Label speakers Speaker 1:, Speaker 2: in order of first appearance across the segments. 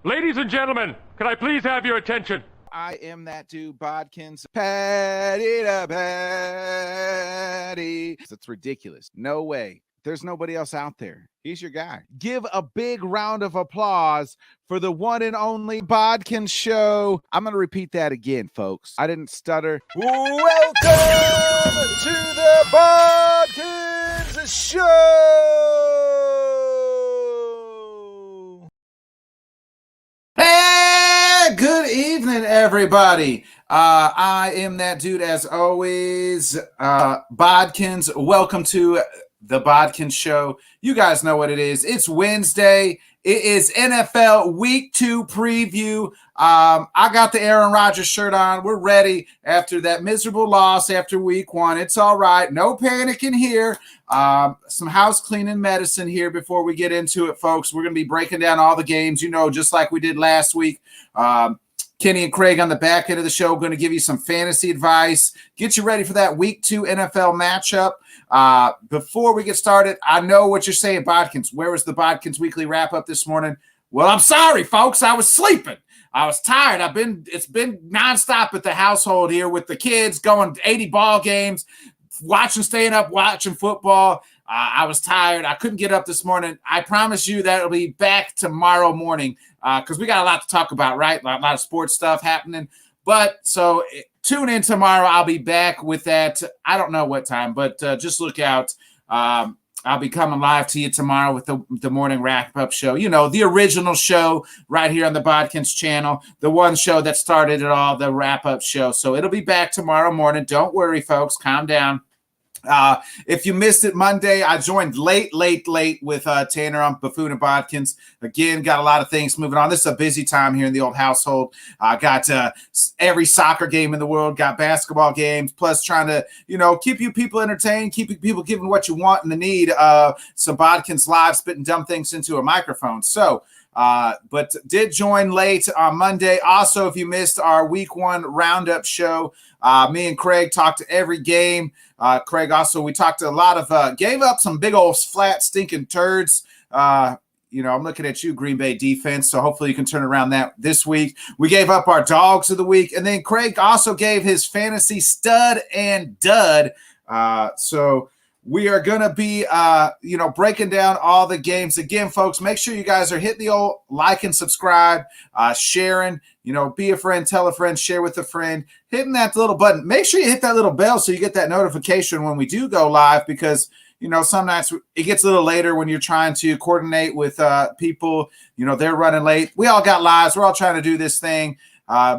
Speaker 1: Ladies and gentlemen, can I please have your attention?
Speaker 2: I am that dude, Bodkins. Patty to patty. It's ridiculous. No way. There's nobody else out there. He's your guy. Give a big round of applause for the one and only Bodkin Show. I'm going to repeat that again, folks. I didn't stutter. Welcome to the Bodkins Show. Hey, good evening, everybody. I am that dude, as always. Bodkins, welcome to the Bodkin Show. You guys know what it is. It's Wednesday. It is NFL Week 2 preview. I got the Aaron Rodgers shirt on. We're ready after that miserable loss after Week 1. It's all right. No panic in here. Some house cleaning medicine here before we get into it, folks. We're going to be breaking down all the games, just like we did last week. Kenny and Kraig on the back end of the show going to give you some fantasy advice, get you ready for that Week 2 NFL matchup. Before we get started, I know what you're saying, Bodkins. Where was the Bodkins Weekly Wrap-Up this morning? Well, I'm sorry, folks. I was sleeping. I was tired. It's been nonstop at the household here with the kids going 80 ball games, staying up, watching football. I was tired. I couldn't get up this morning. I promise you that it'll be back tomorrow morning because we got a lot to talk about, right? A lot of sports stuff happening. But so tune in tomorrow. I'll be back with that. I don't know what time, but just look out. I'll be coming live to you tomorrow with the morning wrap-up show. The original show right here on the Bodkins channel, the one show that started it all, the wrap-up show. So it'll be back tomorrow morning. Don't worry, folks. Calm down. If you missed it Monday, I joined late with Tanner on Buffoon and Bodkins. Again, got a lot of things moving on. This is a busy time here in the old household. Got every soccer game in the world, got basketball games, plus trying to, keep you people entertained, keep you people giving what you want and the need. Some Bodkins live spitting dumb things into a microphone. So, but did join late on Monday. Also, if you missed our Week 1 roundup show, me and Kraig talked to every game. Kraig also, we talked to a lot of, gave up some big old flat stinking turds. I'm looking at you, Green Bay defense, so hopefully you can turn around that this week. We gave up our dogs of the week, and then Kraig also gave his fantasy stud and dud. So we are going to be, breaking down all the games. Again, folks, make sure you guys are hitting the old like and subscribe, sharing, be a friend, tell a friend, share with a friend, hitting that little button. Make sure you hit that little bell so you get that notification when we do go live because, some nights it gets a little later when you're trying to coordinate with people. They're running late. We all got lives. We're all trying to do this thing.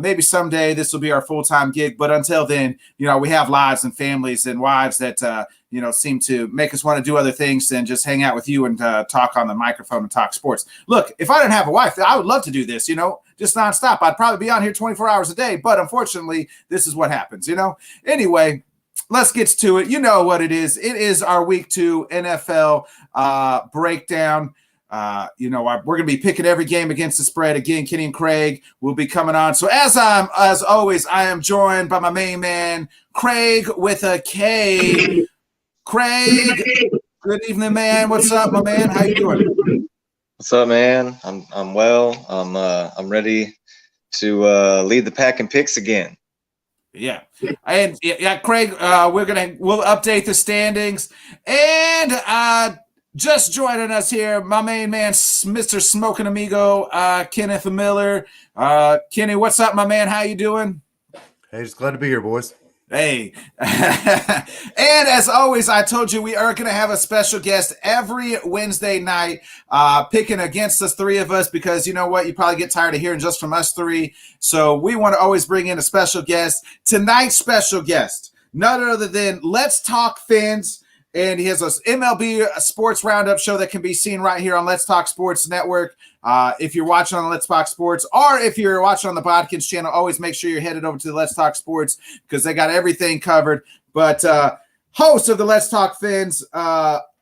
Speaker 2: Maybe someday this will be our full-time gig, but until then, we have lives and families and wives that, seem to make us want to do other things than just hang out with you and talk on the microphone and talk sports. Look, if I didn't have a wife, I would love to do this, just nonstop. I'd probably be on here 24 hours a day, but unfortunately, this is what happens, Anyway, let's get to it. You know what it is. It is our Week 2 NFL breakdown. We're going to be picking every game against the spread. Again, Kenny and Kraig will be coming on. So as always, I am joined by my main man, Kraig with a K. Kraig, good evening, man. What's up, my man? How you doing?
Speaker 3: What's up, man? I'm well. I'm ready to lead the pack in picks again.
Speaker 2: Yeah. And Kraig, we'll update the standings. And just joining us here, my main man, Mr. Smoking Amigo, Kenneth Miller. Kenny, what's up, my man? How you doing?
Speaker 4: Hey, just glad to be here, boys.
Speaker 2: Hey. And as always, I told you we are going to have a special guest every Wednesday night picking against us three of us because you know what? You probably get tired of hearing just from us three. So we want to always bring in a special guest. Tonight's special guest, none other than Let's Talk Fins. And he has an MLB Sports Roundup show that can be seen right here on Let's Talk Sports Network. If you're watching on Let's Talk Sports or if you're watching on the Bodkins channel, always make sure you're headed over to the Let's Talk Sports because they got everything covered. But host of the Let's Talk Fins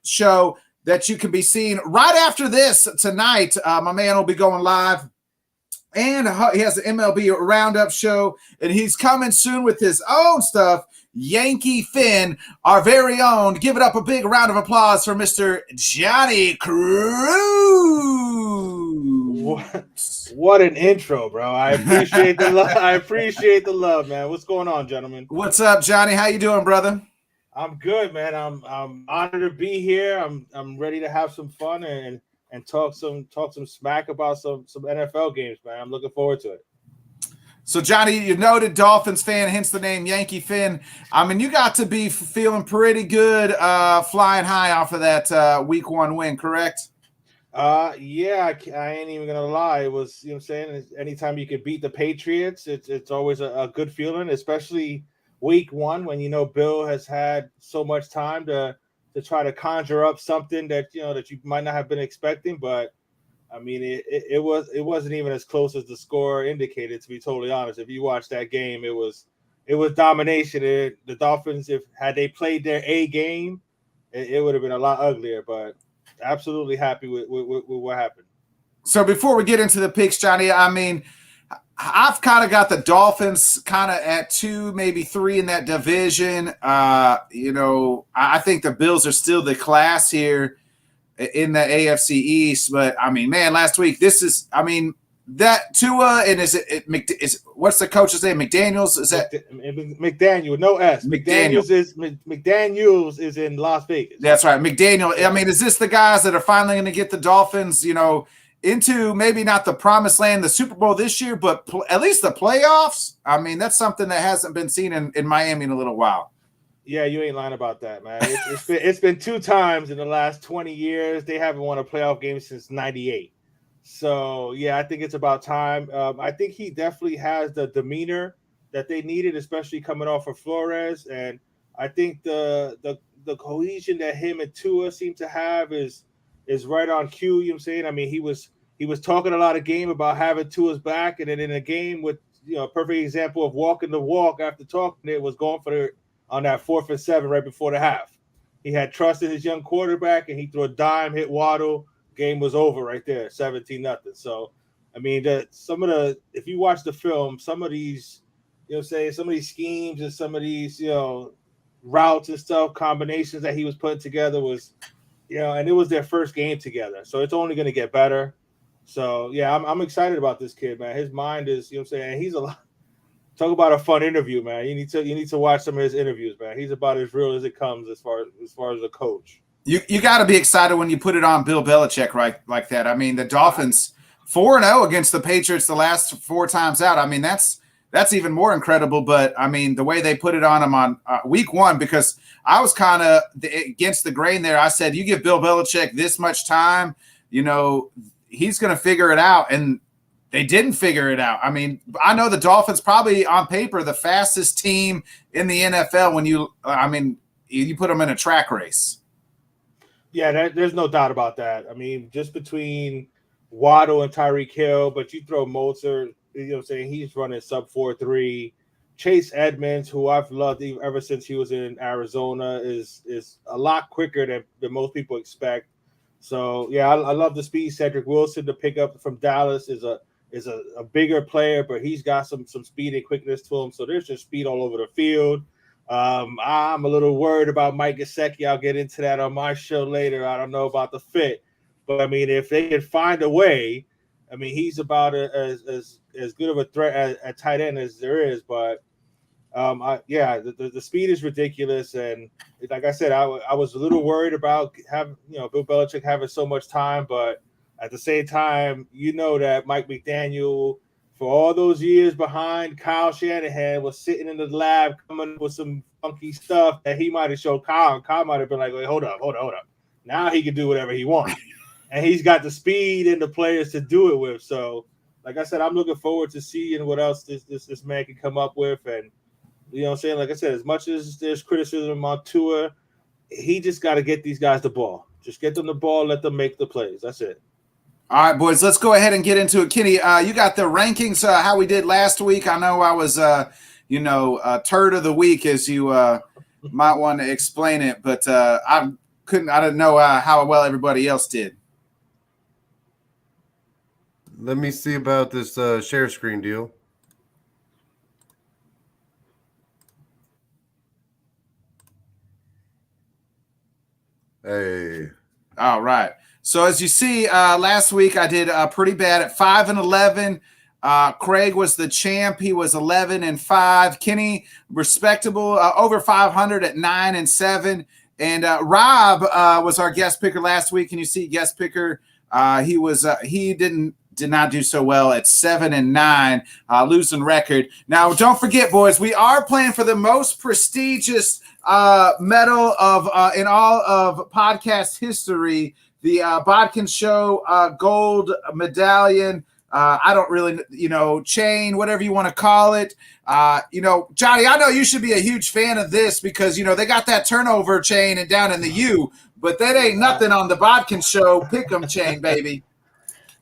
Speaker 2: show that you can be seen right after this tonight. My man will be going live. And he has an MLB Roundup show, and he's coming soon with his own stuff. Yankee Finn, our very own. Give it up a big round of applause for Mr. Johnny Cruz.
Speaker 5: What an intro, bro. I appreciate the love. I appreciate the love, man. What's going on, gentlemen?
Speaker 2: What's up, Johnny? How you doing, brother?
Speaker 5: I'm good, man. I'm honored to be here. I'm ready to have some fun and talk some smack about some NFL games, man. I'm looking forward to it.
Speaker 2: So, Johnny, you're noted Dolphins fan, hence the name Yankee Fin. I mean, you got to be feeling pretty good flying high off of that week 1 win, correct?
Speaker 5: Yeah, I ain't even gonna lie. It was, you know what I'm saying? Anytime you could beat the Patriots, it's always a good feeling, especially week 1 when you know Bill has had so much time to try to conjure up something that you might not have been expecting. But I mean, it wasn't even as close as the score indicated, to be totally honest. If you watch that game, it was domination. The Dolphins, had they played their A game, it would have been a lot uglier. But absolutely happy with what happened.
Speaker 2: So before we get into the picks, Johnny, I mean, I've kind of got the Dolphins kind of at 2, maybe 3 in that division. I think the Bills are still the class here in the AFC East. But, I mean, man, last week, that Tua and what's the coach's name? McDaniels? Is that
Speaker 5: McDaniel? No S. McDaniels is in Las Vegas.
Speaker 2: That's right, McDaniel. I mean, is this the guys that are finally going to get the Dolphins, into maybe not the promised land, the Super Bowl this year, but at least the playoffs? I mean, that's something that hasn't been seen in Miami in a little while.
Speaker 5: Yeah, you ain't lying about that, man. It's been 2 times in the last 20 years. They haven't won a playoff game since '98. So, yeah, I think it's about time. I think he definitely has the demeanor that they needed, especially coming off of Flores. And I think the cohesion that him and Tua seem to have is right on cue. You know what I'm saying? I mean, he was talking a lot of game about having Tua's back, and then in a game with a perfect example of walking the walk after talking, it was going for on that 4th and 7 right before the half. He had trust in his young quarterback, and he threw a dime, hit Waddle. Game was over right there, 17-0. So, I mean, if you watch the film, some of these, some of these schemes and some of these, routes and stuff, combinations that he was putting together was, and it was their first game together. So it's only going to get better. So, yeah, I'm excited about this kid, man. His mind is, he's a lot. Talk about a fun interview, man. You need to watch some of his interviews, man. He's about as real as it comes as far as a coach.
Speaker 2: You got to be excited when you put it on Bill Belichick right like that. I mean, the Dolphins 4-0 against the Patriots the last 4 times out. I mean, that's even more incredible. But I mean, the way they put it on him on week 1, because I was kind of against the grain there. I said, you give Bill Belichick this much time, he's going to figure it out, and they didn't figure it out. I mean, I know the Dolphins probably on paper the fastest team in the NFL when you put them in a track race.
Speaker 5: Yeah, there's no doubt about that. I mean, just between Waddle and Tyreek Hill, but you throw Mozart, he's running sub 4.3. Chase Edmonds, who I've loved ever since he was in Arizona, is a lot quicker than most people expect. So, yeah, I love the speed. Cedric Wilson to pick up from Dallas is a bigger player, but he's got some speed and quickness to him. So there's just speed all over the field. I'm a little worried about Mike Gesicki. I'll get into that on my show later. I don't know about the fit, but I mean, if they can find a way, I mean, he's about as good of a threat at tight end as there is. But the speed is ridiculous, and like I said, I was a little worried about having Bill Belichick having so much time, but at the same time, that Mike McDaniel, for all those years behind Kyle Shanahan, was sitting in the lab coming up with some funky stuff that he might have showed Kyle. And Kyle might have been like, wait, hold up. Now he can do whatever he wants. And he's got the speed and the players to do it with. So, like I said, I'm looking forward to seeing what else this man can come up with. And, like I said, as much as there's criticism on Tua, he just got to get these guys the ball. Just get them the ball, let them make the plays. That's it.
Speaker 2: All right, boys, let's go ahead and get into it. Kenny, you got the rankings, how we did last week. I know I was, turd of the week, as you might want to explain it, but I didn't know how well everybody else did.
Speaker 4: Let me see about this share screen deal. Hey,
Speaker 2: All right. So as you see, last week I did pretty bad at 5-11. Kraig was the champ. He was 11-5. Kenny, respectable, over 500 at 9-7. And Rob was our guest picker last week. And you see, guest picker, he did not do so well at 7-9, losing record. Now, don't forget, boys, we are playing for the most prestigious medal of in all of podcast history, the Bodkin Show gold medallion. I don't really, chain, whatever you want to call it. Johnny, I know you should be a huge fan of this because, they got that turnover chain and down in the U, but that ain't nothing on the Bodkin Show pick'em chain, baby.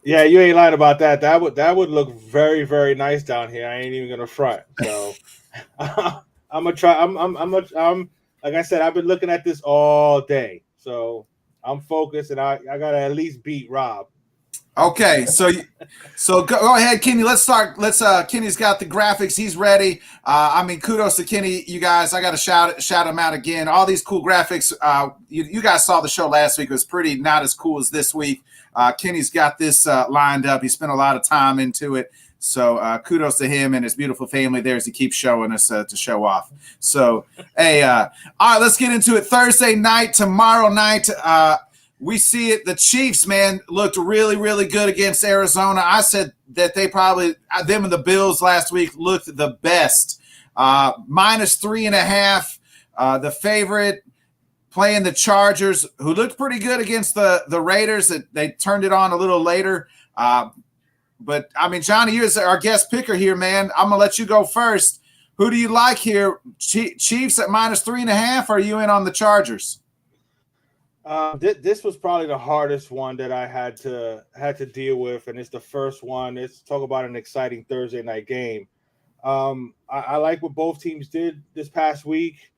Speaker 5: Yeah, you ain't lying about that. That would look very, very nice down here. I ain't even gonna front. So I'm gonna try. I'm like I said, I've been looking at this all day. So I'm focused, and I gotta at least beat Rob.
Speaker 2: Okay, so go ahead, Kenny. Let's start. Kenny's got the graphics. He's ready. Kudos to Kenny, you guys. I got to shout him out again. All these cool graphics. You guys saw the show last week. It was pretty not as cool as this week. Kenny's got this lined up. He spent a lot of time into it. So kudos to him and his beautiful family there as he keeps showing us to show off. So, hey, all right, let's get into it. Thursday night, tomorrow night, we see it. The Chiefs, man, looked really, really good against Arizona. I said that them and the Bills last week looked the best. -3.5, the favorite playing the Chargers, who looked pretty good against the Raiders. They turned it on a little later. But, Johnny, you're our guest picker here, man. I'm going to let you go first. Who do you like here? Chiefs at -3.5, or are you in on the Chargers?
Speaker 5: This was probably the hardest one that I had to deal with, and it's the first one. Let's talk about an exciting Thursday night game. I like what both teams did this past week.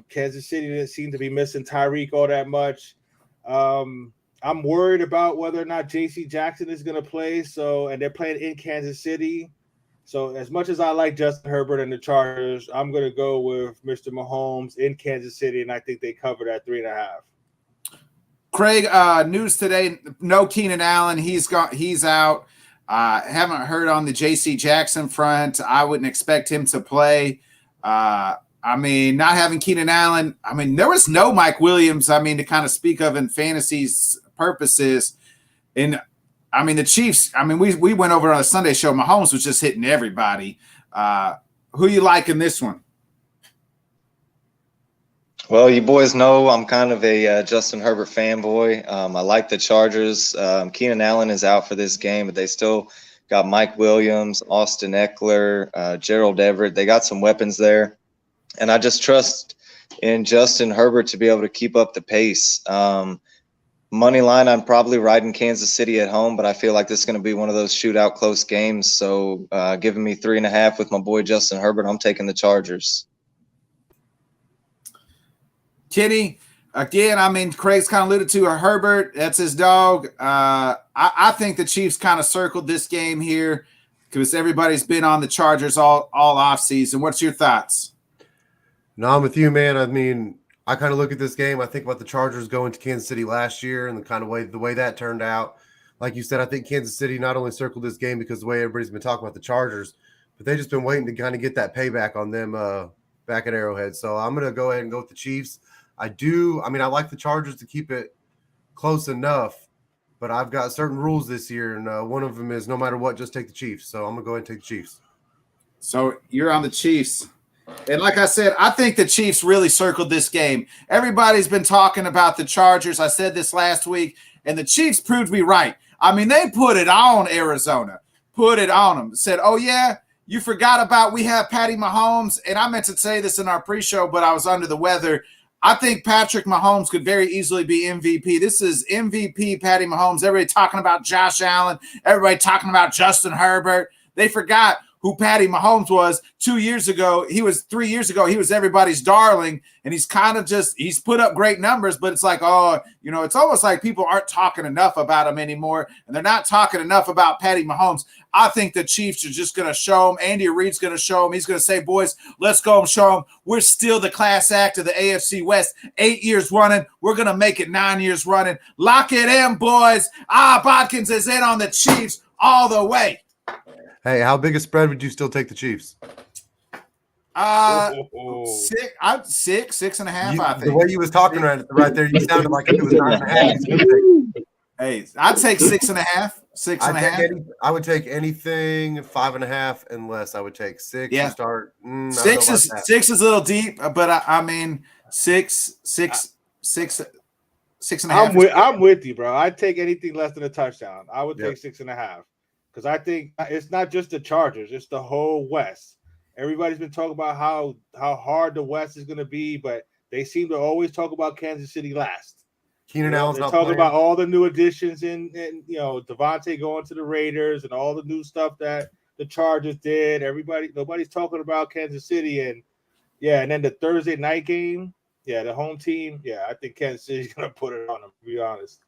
Speaker 5: Kansas City didn't seem to be missing Tyreek all that much. I'm worried about whether or not J.C. Jackson is going to play. And they're playing in Kansas City. So as much as I like Justin Herbert and the Chargers, I'm going to go with Mr. Mahomes in Kansas City, and I think they covered at 3.5.
Speaker 2: Kraig, news today, no Keenan Allen. He's out. Haven't heard on the J.C. Jackson front. I wouldn't expect him to play. Not having Keenan Allen. There was no Mike Williams, to kind of speak of in fantasy purposes. And, the Chiefs, we went over on a Sunday show. Mahomes was just hitting everybody. Who you like in this one?
Speaker 3: Well, you boys know I'm kind of a Justin Herbert fanboy. I like the Chargers. Keenan Allen is out for this game, but they still got Mike Williams, Austin Eckler, Gerald Everett. They got some weapons there. And I just trust in Justin Herbert to be able to keep up the pace. Money line, I'm probably riding Kansas City at home, but I feel like this is going to be one of those shootout close games. So giving me 3.5 with my boy Justin Herbert, I'm taking the Chargers.
Speaker 2: Kenny, again, Kraig's kind of alluded to Herbert. That's his dog. I think the Chiefs kind of circled this game here because everybody's been on the Chargers all offseason. What's your thoughts?
Speaker 4: No, I'm with you, man. I kind of look at this game. I think about the Chargers going to Kansas City last year and the way that turned out. Like you said, I think Kansas City not only circled this game because the way everybody's been talking about the Chargers, but they've just been waiting to kind of get that payback on them back at Arrowhead. So I'm going to go ahead and go with the Chiefs. I like the Chargers to keep it close enough, but I've got certain rules this year, and one of them is no matter what, just take the Chiefs. So I'm going to go ahead and take the Chiefs.
Speaker 2: So you're on the Chiefs. And like I said, I think the Chiefs really circled this game. Everybody's been talking about the Chargers. I said this last week, and the Chiefs proved me right. They put it on Arizona, put it on them. Said, oh, yeah, you forgot about we have Patty Mahomes. And I meant to say this in our pre-show, but I was under the weather. I think Patrick Mahomes could very easily be MVP. This is MVP Patty Mahomes. Everybody talking about Josh Allen. Everybody talking about Justin Herbert. They forgot who Patty Mahomes was 2 years ago. 3 years ago, he was everybody's darling, and he's kind of he's put up great numbers, but it's like, it's almost like people aren't talking enough about him anymore, and they're not talking enough about Patty Mahomes. I think the Chiefs are just going to show him. Andy Reid's going to show him. He's going to say, boys, let's go and show him we're still the class act of the AFC West. 8 years running. We're going to make it 9 years running. Lock it in, boys. Bodkins is in on the Chiefs all the way.
Speaker 4: Hey, how big a spread would you still take the Chiefs?
Speaker 2: 6.5, I think.
Speaker 4: The way you was talking right there, you sounded like it was 9.5.
Speaker 2: Hey, I'd take 6.5. 6.5.
Speaker 4: I would take anything 5.5 and less. I would take 6
Speaker 2: Yeah.
Speaker 4: to start.
Speaker 2: Six is a little deep, but I mean 6.5.
Speaker 5: I'm with you, bro. I'd take anything less than a touchdown. I would take 6.5 because I think it's not just the Chargers; it's the whole West. Everybody's been talking about how hard the West is going to be, but they seem to always talk about Kansas City last.
Speaker 4: Keenan Allen's
Speaker 5: they're
Speaker 4: not
Speaker 5: talking
Speaker 4: playing.
Speaker 5: about all the new additions and Devontae going to the Raiders and all the new stuff that the Chargers did. Nobody's talking about Kansas City and then the Thursday night game, the home team, I think Kansas City's gonna put it on them. To be honest.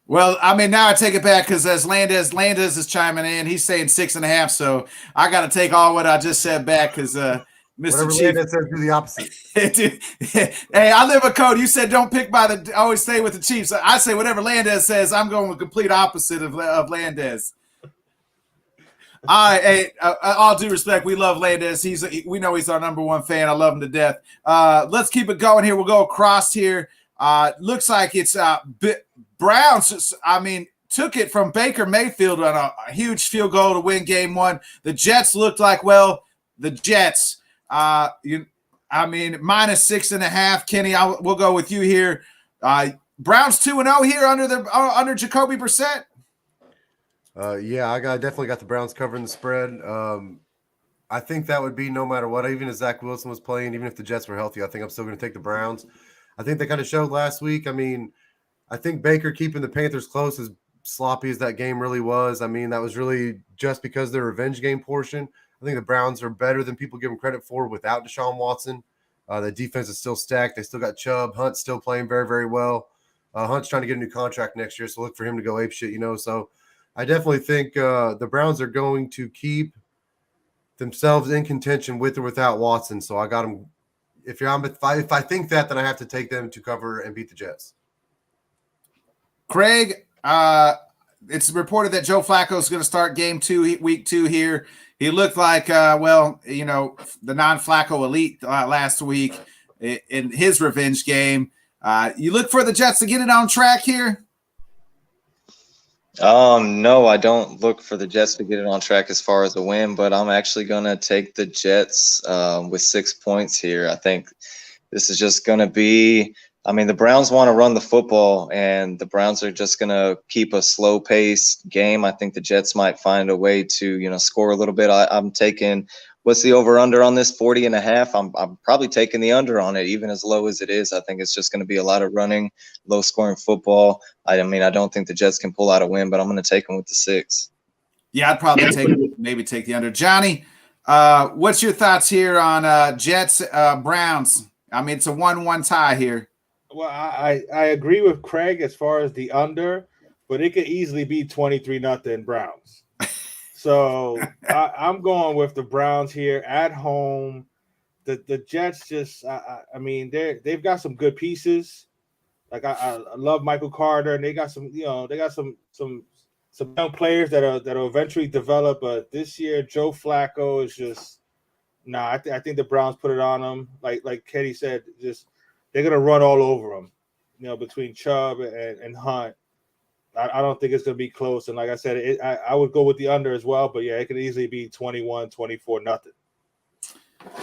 Speaker 2: Well, I mean, now I take it back because as Landez is chiming in, he's saying 6.5. So I got to take all what I just said back because Mr. Chief
Speaker 4: Landez says do the opposite.
Speaker 2: Hey, I live a code. You said don't pick always stay with the Chiefs. I say whatever Landez says. I'm going with complete opposite of Landez. All right, hey, all due respect, we love Landez. We know he's our number one fan. I love him to death. Let's keep it going here. We'll go across here. Looks like it's Browns. I mean, took it from Baker Mayfield on a huge field goal to win game one. The Jets looked like, the Jets. -6.5. Kenny, we'll go with you here. Browns 2-0 here under Jacoby Brissett.
Speaker 4: I definitely got the Browns covering the spread. I think that would be no matter what. Even if Zach Wilson was playing, even if the Jets were healthy, I think I'm still going to take the Browns. I think they kind of showed last week. I mean, I think Baker keeping the Panthers close, as sloppy as that game really was, I mean, that was really just because their revenge game portion. I think the Browns are better than people give them credit for without Deshaun Watson. The defense is still stacked. They still got Chubb. Hunt's still playing very, very well. Hunt's trying to get a new contract next year, so look for him to go apeshit, So I definitely think the Browns are going to keep themselves in contention with or without Watson. So I got them. If I think that, then I have to take them to cover and beat the Jets.
Speaker 2: Kraig, it's reported that Joe Flacco is going to start week 2 here. He looked like, the non-Flacco elite last week in his revenge game. You look for the Jets to get it on track here?
Speaker 3: No, I don't look for the Jets to get it on track as far as a win, but I'm actually going to take the Jets with 6 points here. I think this is just going to be – the Browns want to run the football, and the Browns are just going to keep a slow-paced game. I think the Jets might find a way to, score a little bit. I'm taking – what's the over-under on this? 40.5. I'm probably taking the under on it, even as low as it is. I think it's just going to be a lot of running, low-scoring football. I don't think the Jets can pull out a win, but I'm going to take them with the 6.
Speaker 2: Yeah, I'd probably take the under. Johnny, what's your thoughts here on Jets, Browns? It's a 1-1 tie here.
Speaker 5: Well, I agree with Kraig as far as the under, but it could easily be 23-0 Browns. So I'm going with the Browns here at home. The Jets just, they've got some good pieces. Like I love Michael Carter, and they got some young players that'll eventually develop. But this year, Joe Flacco is just I think the Browns put it on them. Like Kenny said, just they're gonna run all over them. Between Chubb and Hunt. I don't think it's going to be close. And like I said, I would go with the under as well. But, it could easily be 21-24-0.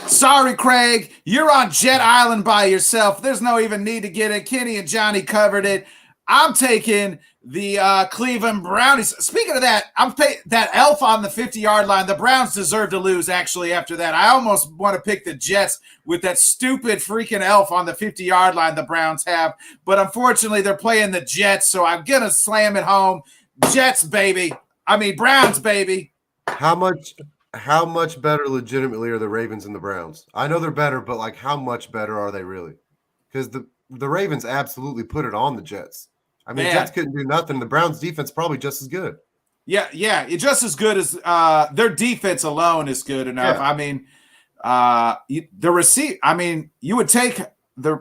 Speaker 2: Sorry, Kraig. You're on Jet Island by yourself. There's no even need to get it. Kenny and Johnny covered it. I'm taking the Cleveland Brownies. Speaking of that, that elf on the 50-yard line. The Browns deserve to lose, actually, after that. I almost want to pick the Jets with that stupid freaking elf on the 50-yard line the Browns have. But unfortunately, they're playing the Jets, so I'm going to slam it home. Jets, baby. Browns, baby.
Speaker 4: How much how much better legitimately are the Ravens and the Browns? I know they're better, but like how much better are they really? Because the Ravens absolutely put it on the Jets. I mean, the Jets couldn't do nothing. The Browns defense probably just as good.
Speaker 2: Yeah, it's just as good as their defense alone is good enough.
Speaker 4: Yeah.
Speaker 2: I mean, you would take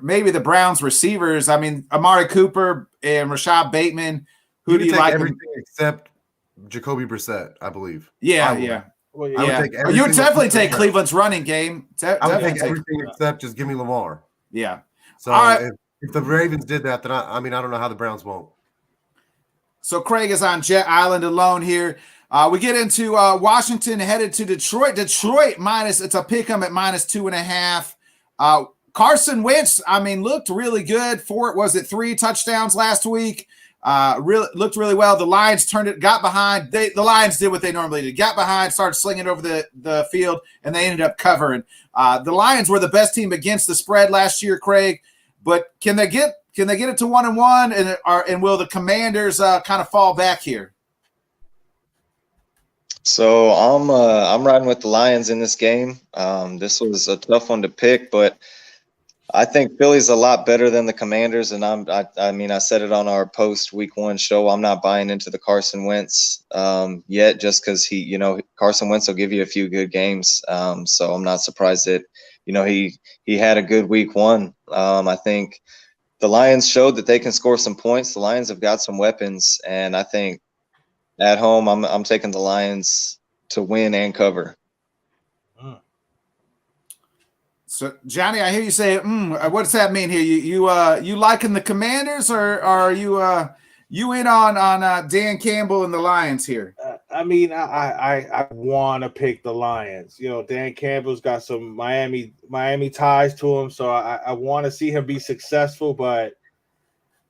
Speaker 2: maybe the Browns receivers. I mean, Amari Cooper and Rashad Bateman. Who do you like?
Speaker 4: Everything except Jacoby Brissett, I believe.
Speaker 2: Yeah.
Speaker 5: Well,
Speaker 4: I would take everything.
Speaker 2: You would definitely take Cleveland's running game.
Speaker 4: I would take everything except just give me Lamar.
Speaker 2: Yeah.
Speaker 4: So if the Ravens did that, then I don't know how the Browns won't.
Speaker 2: So Kraig is on Jet Island alone here. We get into Washington headed to Detroit. Detroit it's a pick 'em at -2.5. Carson Wentz, looked really good. 3 touchdowns last week. Looked really well. The Lions got behind. The Lions did what they normally did. Got behind, started slinging over the field, and they ended up covering. The Lions were the best team against the spread last year, Kraig. But can they get it to 1-1, and will the Commanders kind of fall back here?
Speaker 3: So I'm riding with the Lions in this game. This was a tough one to pick, but I think Philly's a lot better than the Commanders, and I said it on our post Week 1 show. I'm not buying into the Carson Wentz yet, just because Carson Wentz will give you a few good games. So I'm not surprised that he had a good Week 1. I think the Lions showed that they can score some points. The Lions have got some weapons, and I think at home I'm taking the Lions to win and cover.
Speaker 2: So Johnny, I hear you say, what does that mean here? You liking the Commanders, or are you in on Dan Campbell and the Lions here?
Speaker 5: I want to pick the Lions. Dan Campbell's got some Miami ties to him, so I want to see him be successful. But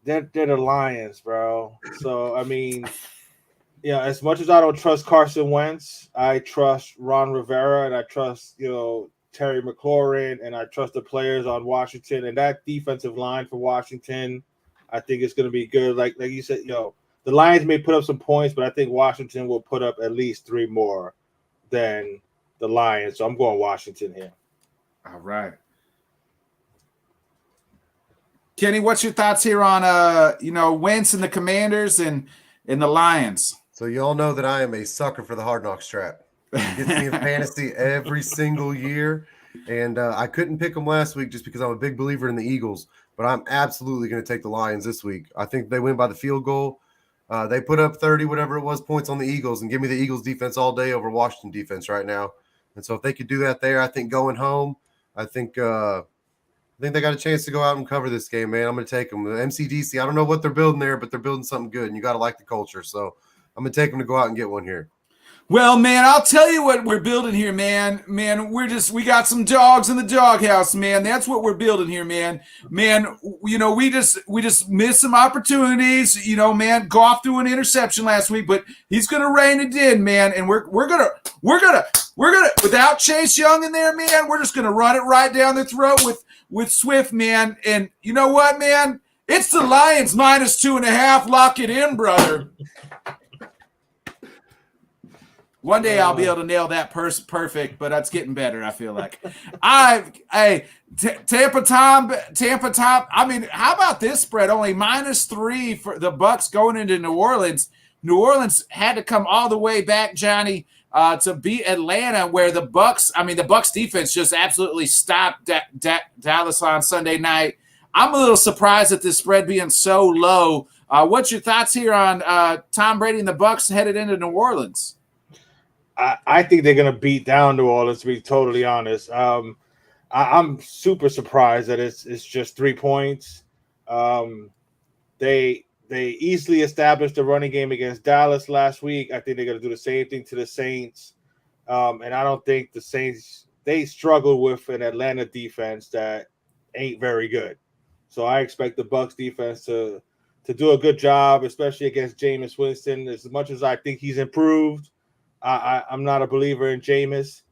Speaker 5: they're the Lions, bro. So as much as I don't trust Carson Wentz, I trust Ron Rivera, and I trust Terry McLaurin, and I trust the players on Washington, and that defensive line for Washington, I think it's going to be good. Like you said, the Lions may put up some points, but I think Washington will put up at least 3 more than the Lions. So I'm going Washington here.
Speaker 2: All right. Kenny, what's your thoughts here on Wentz and the Commanders and the Lions?
Speaker 4: So you all know that I am a sucker for the Hard Knocks trap. It gets me in fantasy every single year, and I couldn't pick them last week just because I'm a big believer in the Eagles, but I'm absolutely going to take the Lions this week. I think they win by the field goal. They put up 30, whatever it was, points on the Eagles, and give me the Eagles defense all day over Washington defense right now. And so if they could do that there, I think going home, I think they got a chance to go out and cover this game, man. I'm going to take them. The MCDC, I don't know what they're building there, but they're building something good, and you got to like the culture. So I'm going to take them to go out and get one here.
Speaker 2: Well, man, I'll tell you what we're building here, man. Man, we got some dogs in the doghouse, man. That's what we're building here, man. Man, we just missed some opportunities. Man, Goff threw an interception last week, but he's gonna rein it in, man. And we're gonna without Chase Young in there, man. We're just gonna run it right down their throat with Swift, man. And you know what, man? It's the Lions -2.5. Lock it in, brother. One day I'll be able to nail that perfect, but that's getting better, I feel like. Tampa Tom. How about this spread? Only -3 for the Bucs going into New Orleans. New Orleans had to come all the way back, Johnny, to beat Atlanta, where the Bucs defense just absolutely stopped Dallas on Sunday night. I'm a little surprised at this spread being so low. What's your thoughts here on Tom Brady and the Bucs headed into New Orleans?
Speaker 5: I think they're going to beat down New Orleans, to be totally honest. I'm super surprised that it's just 3 points. They easily established a running game against Dallas last week. I think they're going to do the same thing to the Saints. And I don't think the Saints, they struggle with an Atlanta defense that ain't very good. So I expect the Bucs defense to do a good job, especially against Jameis Winston. As much as I think he's improved, I'm not a believer in Jameis,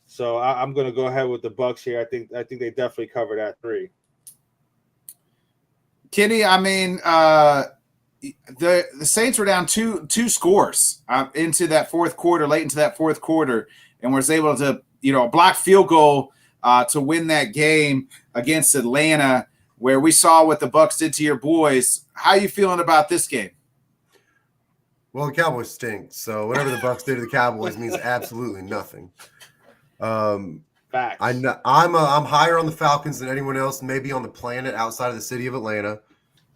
Speaker 5: so I'm going to go ahead with the Bucs here. I think they definitely cover that 3.
Speaker 2: Kenny, the Saints were down two scores into that fourth quarter, late into that fourth quarter, and was able to, block field goal to win that game against Atlanta, where we saw what the Bucs did to your boys. How are you feeling about this game?
Speaker 4: Well, the Cowboys stink, so whatever the Bucs did to the Cowboys means absolutely nothing.
Speaker 5: Facts.
Speaker 4: I'm higher on the Falcons than anyone else, maybe on the planet outside of the city of Atlanta.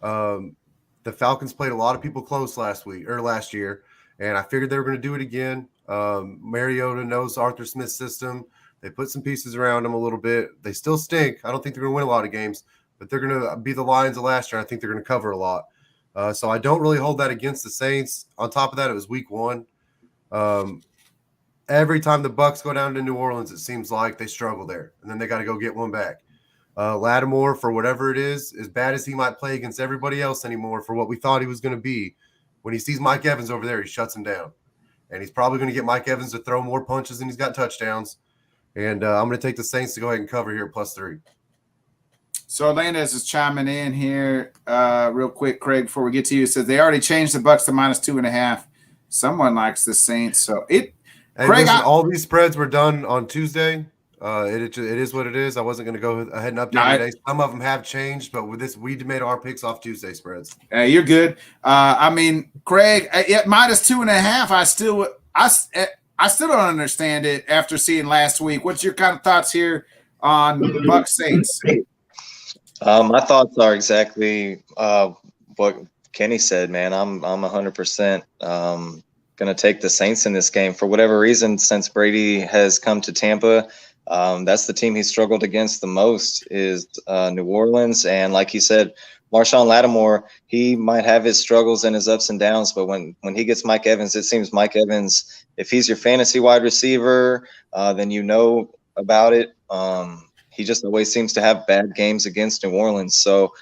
Speaker 4: The Falcons played a lot of people close last year, and I figured they were going to do it again. Mariota knows Arthur Smith's system. They put some pieces around him a little bit. They still stink. I don't think they're going to win a lot of games, but they're going to be the Lions of last year. I think they're going to cover a lot. So I don't really hold that against the Saints. On top of that, it was week 1. Every time the Bucs go down to New Orleans, it seems like they struggle there, and then they got to go get one back. Lattimore, for whatever it is, as bad as he might play against everybody else anymore for what we thought he was going to be, when he sees Mike Evans over there, he shuts him down. And he's probably going to get Mike Evans to throw more punches than he's got touchdowns. And I'm going to take the Saints to go ahead and cover here at +3.
Speaker 2: So Orlando's is chiming in here real quick, Kraig, before we get to you. It says they already changed the Bucs to -2.5. Someone likes the Saints. So Kraig,
Speaker 4: all these spreads were done on Tuesday. It is what it is. I wasn't going to go ahead and update today. Some of them have changed, but with this, we made our picks off Tuesday spreads.
Speaker 2: You're good. Kraig, at -2.5, I still don't understand it after seeing last week. What's your kind of thoughts here on Bucs Saints?
Speaker 3: My thoughts are exactly what Kenny said, man. I'm 100% going to take the Saints in this game. For whatever reason, since Brady has come to Tampa, that's the team he struggled against the most is New Orleans. And like he said, Marshawn Lattimore, he might have his struggles and his ups and downs, but when he gets Mike Evans, it seems Mike Evans, if he's your fantasy wide receiver, then you know about it. He just always seems to have bad games against New Orleans. So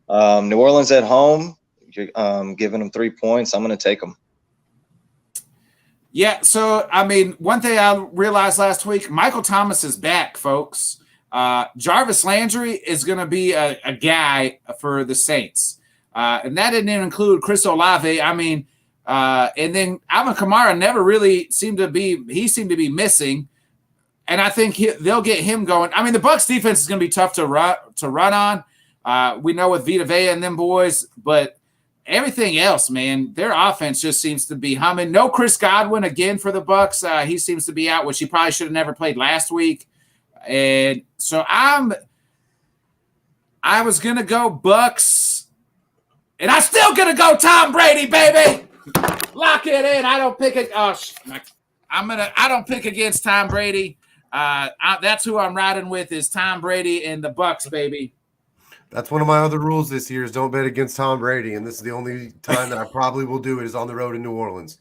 Speaker 3: New Orleans at home, you're giving them 3 points. I'm going to take them.
Speaker 2: Yeah, so, one thing I realized last week, Michael Thomas is back, folks. Jarvis Landry is going to be a guy for the Saints. And that didn't even include Chris Olave. And then Alvin Kamara never really seemed to be missing. And I think they'll get him going. The Bucs defense is going to be tough to run on. We know with Vita Vea and them boys, but everything else, man, their offense just seems to be humming. No Chris Godwin again for the Bucs. He seems to be out, which he probably should have never played last week. And so I was going to go Bucs, and I'm still going to go Tom Brady, baby. Lock it in. I don't pick it. I don't pick against Tom Brady. That's who I'm riding with is Tom Brady and the Bucs, baby.
Speaker 4: That's one of my other rules this year is don't bet against Tom Brady, and this is the only time that I probably will do it is on the road in New Orleans.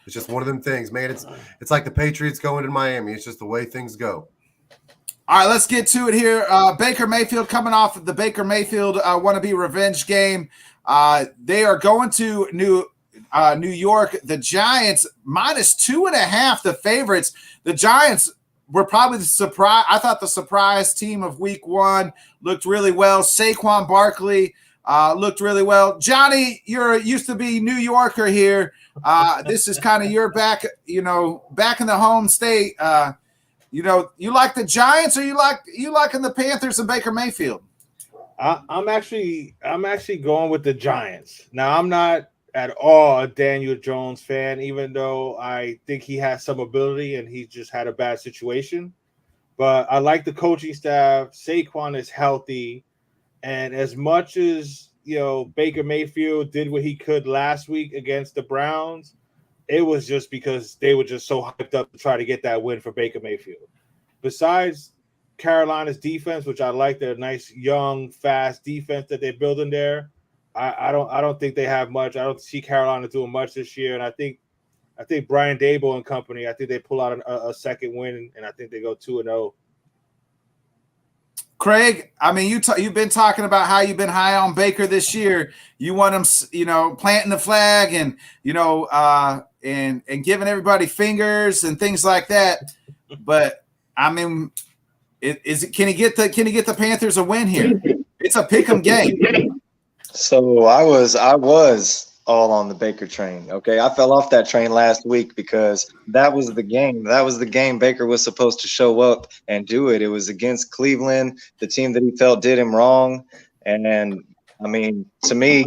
Speaker 4: It's just one of them things, man. It's like the Patriots going to Miami. It's just the way things go.
Speaker 2: All right, let's get to it here. Baker Mayfield coming off of the Baker Mayfield wannabe revenge game. They are going to New York. The Giants -2.5, the favorites. The Giants were probably the surprise. I thought the surprise team of week 1 looked really well. Saquon Barkley looked really well. Johnny, you're used to be New Yorker here. This is kind of your back in the home state. You like the Giants, or you liking the Panthers and Baker Mayfield?
Speaker 5: I'm actually going with the Giants. Now, I'm not at all a Daniel Jones fan, even though I think he has some ability and he just had a bad situation. But I like the coaching staff. Saquon is healthy. And as much as, Baker Mayfield did what he could last week against the Browns, it was just because they were just so hyped up to try to get that win for Baker Mayfield. Besides Carolina's defense, which I like, their nice, young, fast defense that they're building there, I don't think they have much. I don't see Carolina doing much this year, and I think Brian Daboll and company, I think they pull out a second win, and I think they go 2-0.
Speaker 2: Kraig, you've been talking about how you've been high on Baker this year. You want him, planting the flag and and giving everybody fingers and things like that. But can he get the Panthers a win here? It's a pick'em game.
Speaker 3: So I was all on the Baker train. Okay, I fell off that train last week because that was the game. That was the game Baker was supposed to show up and do it. It was against Cleveland, the team that he felt did him wrong. And I mean, to me,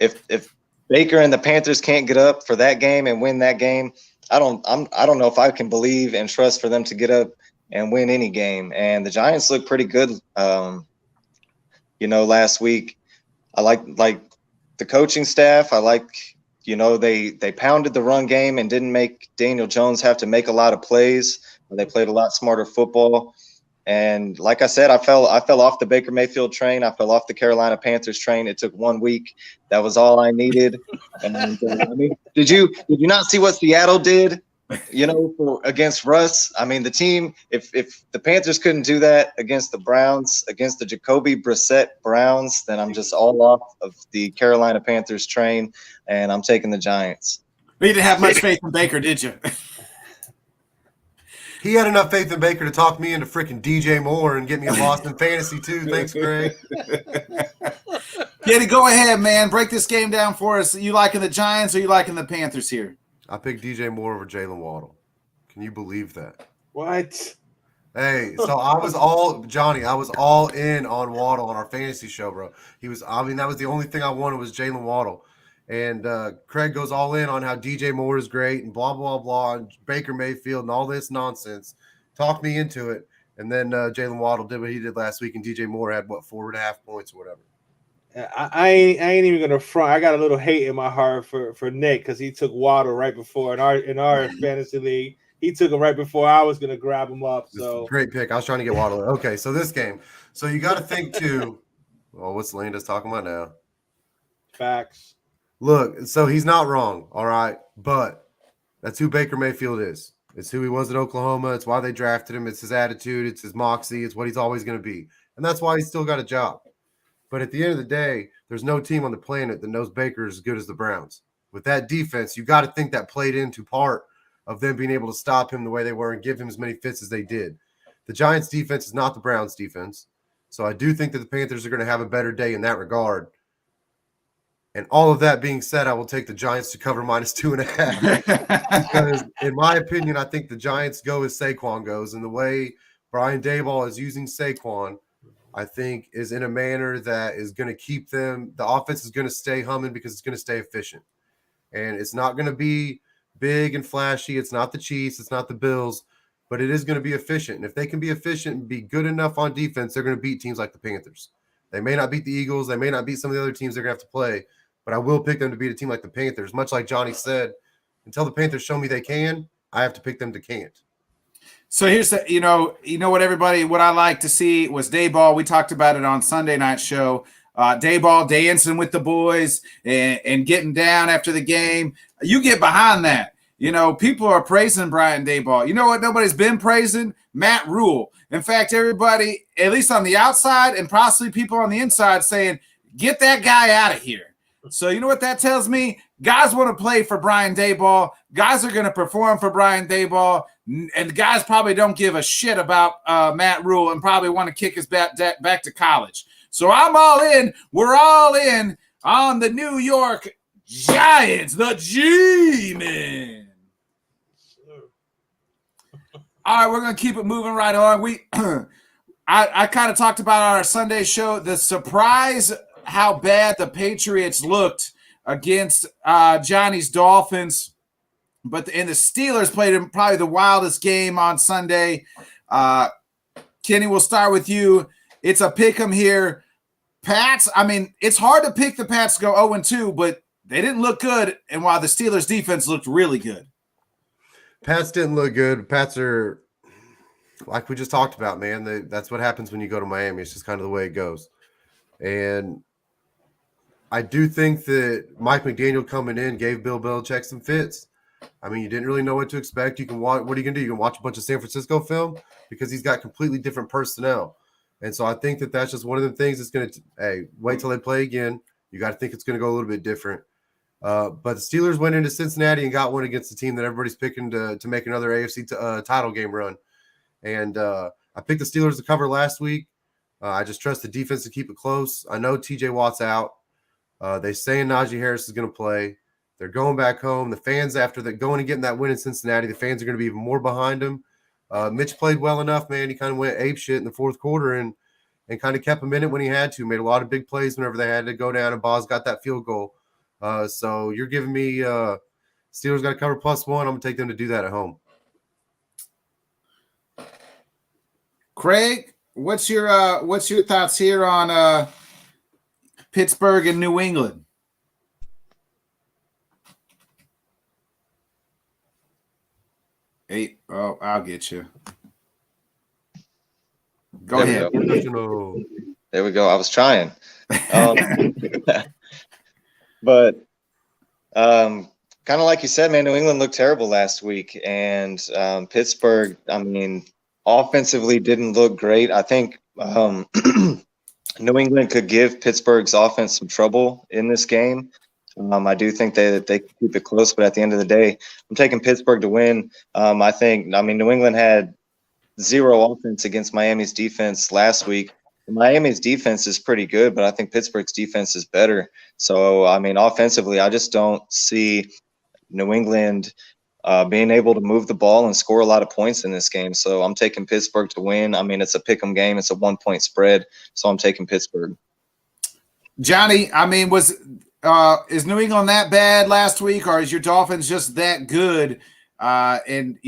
Speaker 3: if Baker and the Panthers can't get up for that game and win that game, I don't know if I can believe and trust for them to get up and win any game. And the Giants look pretty good, last week. I like the coaching staff. I like, they pounded the run game and didn't make Daniel Jones have to make a lot of plays. They played a lot smarter football. And like I said, I fell off the Baker Mayfield train. I fell off the Carolina Panthers train. It took 1 week. That was all I needed. And I mean, did you not see what Seattle did? Against Russ. I mean, the team. If the Panthers couldn't do that against the Browns, against the Jacoby Brissett Browns, then I'm just all off of the Carolina Panthers train, and I'm taking the Giants.
Speaker 2: You didn't have much faith in Baker, did you?
Speaker 4: He had enough faith in Baker to talk me into freaking DJ Moore and get me lost in fantasy too. Thanks, Kraig.
Speaker 2: Kenny, go ahead, man. Break this game down for us. You liking the Giants or you liking the Panthers here?
Speaker 4: I picked DJ Moore over Jalen Waddle. Can you believe that?
Speaker 5: What?
Speaker 4: Hey, so I was all in on Waddle on our fantasy show, bro. That was the only thing I wanted was Jalen Waddle. And Kraig goes all in on how DJ Moore is great and blah, blah, blah, and Baker Mayfield and all this nonsense. Talked me into it. And then Jalen Waddle did what he did last week, and DJ Moore had, 4.5 points or whatever.
Speaker 5: I ain't even gonna front. I got a little hate in my heart for Nick because he took Waddle right before in our fantasy league. He took him right before I was gonna grab him up. So
Speaker 4: great pick. I was trying to get Waddle. Okay, so this game. So you got to think too. Well, what's Landis talking about now?
Speaker 5: Facts.
Speaker 4: Look, so he's not wrong. All right, but that's who Baker Mayfield is. It's who he was at Oklahoma. It's why they drafted him. It's his attitude. It's his moxie. It's what he's always going to be, and that's why he's still got a job. But at the end of the day, there's no team on the planet that knows Baker as good as the Browns. With that defense, you got to think that played into part of them being able to stop him the way they were and give him as many fits as they did. The Giants' defense is not the Browns' defense. So I do think that the Panthers are going to have a better day in that regard. And all of that being said, I will take the Giants to cover -2.5. Because in my opinion, I think the Giants go as Saquon goes. And the way Brian Daboll is using Saquon, I think, is in a manner that is going to keep them – the offense is going to stay humming because it's going to stay efficient. And it's not going to be big and flashy. It's not the Chiefs. It's not the Bills. But it is going to be efficient. And if they can be efficient and be good enough on defense, they're going to beat teams like the Panthers. They may not beat the Eagles. They may not beat some of the other teams they're going to have to play. But I will pick them to beat a team like the Panthers. Much like Johnny said, until the Panthers show me they can, I have to pick them to can't.
Speaker 2: So here's the, what I like to see was Daboll. We talked about it on Sunday night show. Daboll dancing with the boys and getting down after the game. You get behind that. People are praising Brian Daboll. You know what nobody's been praising? Matt Rule. In fact, everybody, at least on the outside and possibly people on the inside saying, get that guy out of here. So you know what that tells me? Guys want to play for Brian Daboll. Guys are going to perform for Brian Daboll. And guys probably don't give a shit about Matt Rule and probably want to kick us back to college. So I'm all in. We're all in on the New York Giants, the G-Men. All right, we're going to keep it moving right on. I kind of talked about on our Sunday show the surprise how bad the Patriots looked against Johnny's Dolphins. But the Steelers played probably the wildest game on Sunday. Kenny, we'll start with you. It's a pick 'em here. Pats, it's hard to pick the Pats to go 0-2, but they didn't look good. And while the Steelers defense looked really good.
Speaker 4: Pats didn't look good. Pats are, like we just talked about, man. That's what happens when you go to Miami. It's just kind of the way it goes. And I do think that Mike McDaniel coming in gave Bill Belichick some fits. You didn't really know what to expect. You can watch. What are you going to do? You can watch a bunch of San Francisco film because he's got completely different personnel. And so I think that that's just one of the things that's going to wait till they play again. You got to think it's going to go a little bit different. But the Steelers went into Cincinnati and got one against the team that everybody's picking to make another AFC title game run. And I picked the Steelers to cover last week. I just trust the defense to keep it close. I know TJ Watt's out. They saying Najee Harris is going to play. They're going back home. The fans, after that, going and getting that win in Cincinnati, the fans are going to be even more behind him. Mitch played well enough, man. He kind of went apeshit in the fourth quarter and kind of kept him in it when he had to. Made a lot of big plays whenever they had to go down, and Boz got that field goal. So you're giving me Steelers got to cover +1. I'm going to take them to do that at home.
Speaker 2: Kraig, what's your thoughts here on Pittsburgh and New England? Hey, I'll get you. Go ahead.
Speaker 3: There we go. I was trying. But kind of like you said, man, New England looked terrible last week. And Pittsburgh, I mean, offensively didn't look great. I think New England could give Pittsburgh's offense some trouble in this game. I do think that they keep it close, but at the end of the day, I'm taking Pittsburgh to win. New England had 0 offense against Miami's defense last week. Miami's defense is pretty good, but I think Pittsburgh's defense is better. So, I mean, offensively, I just don't see New England being able to move the ball and score a lot of points in this game. So I'm taking Pittsburgh to win. I mean, it's a pick'em game. It's a 1-point spread. So I'm taking Pittsburgh.
Speaker 2: Johnny, I mean, is New England that bad last week, or is your Dolphins just that good? And,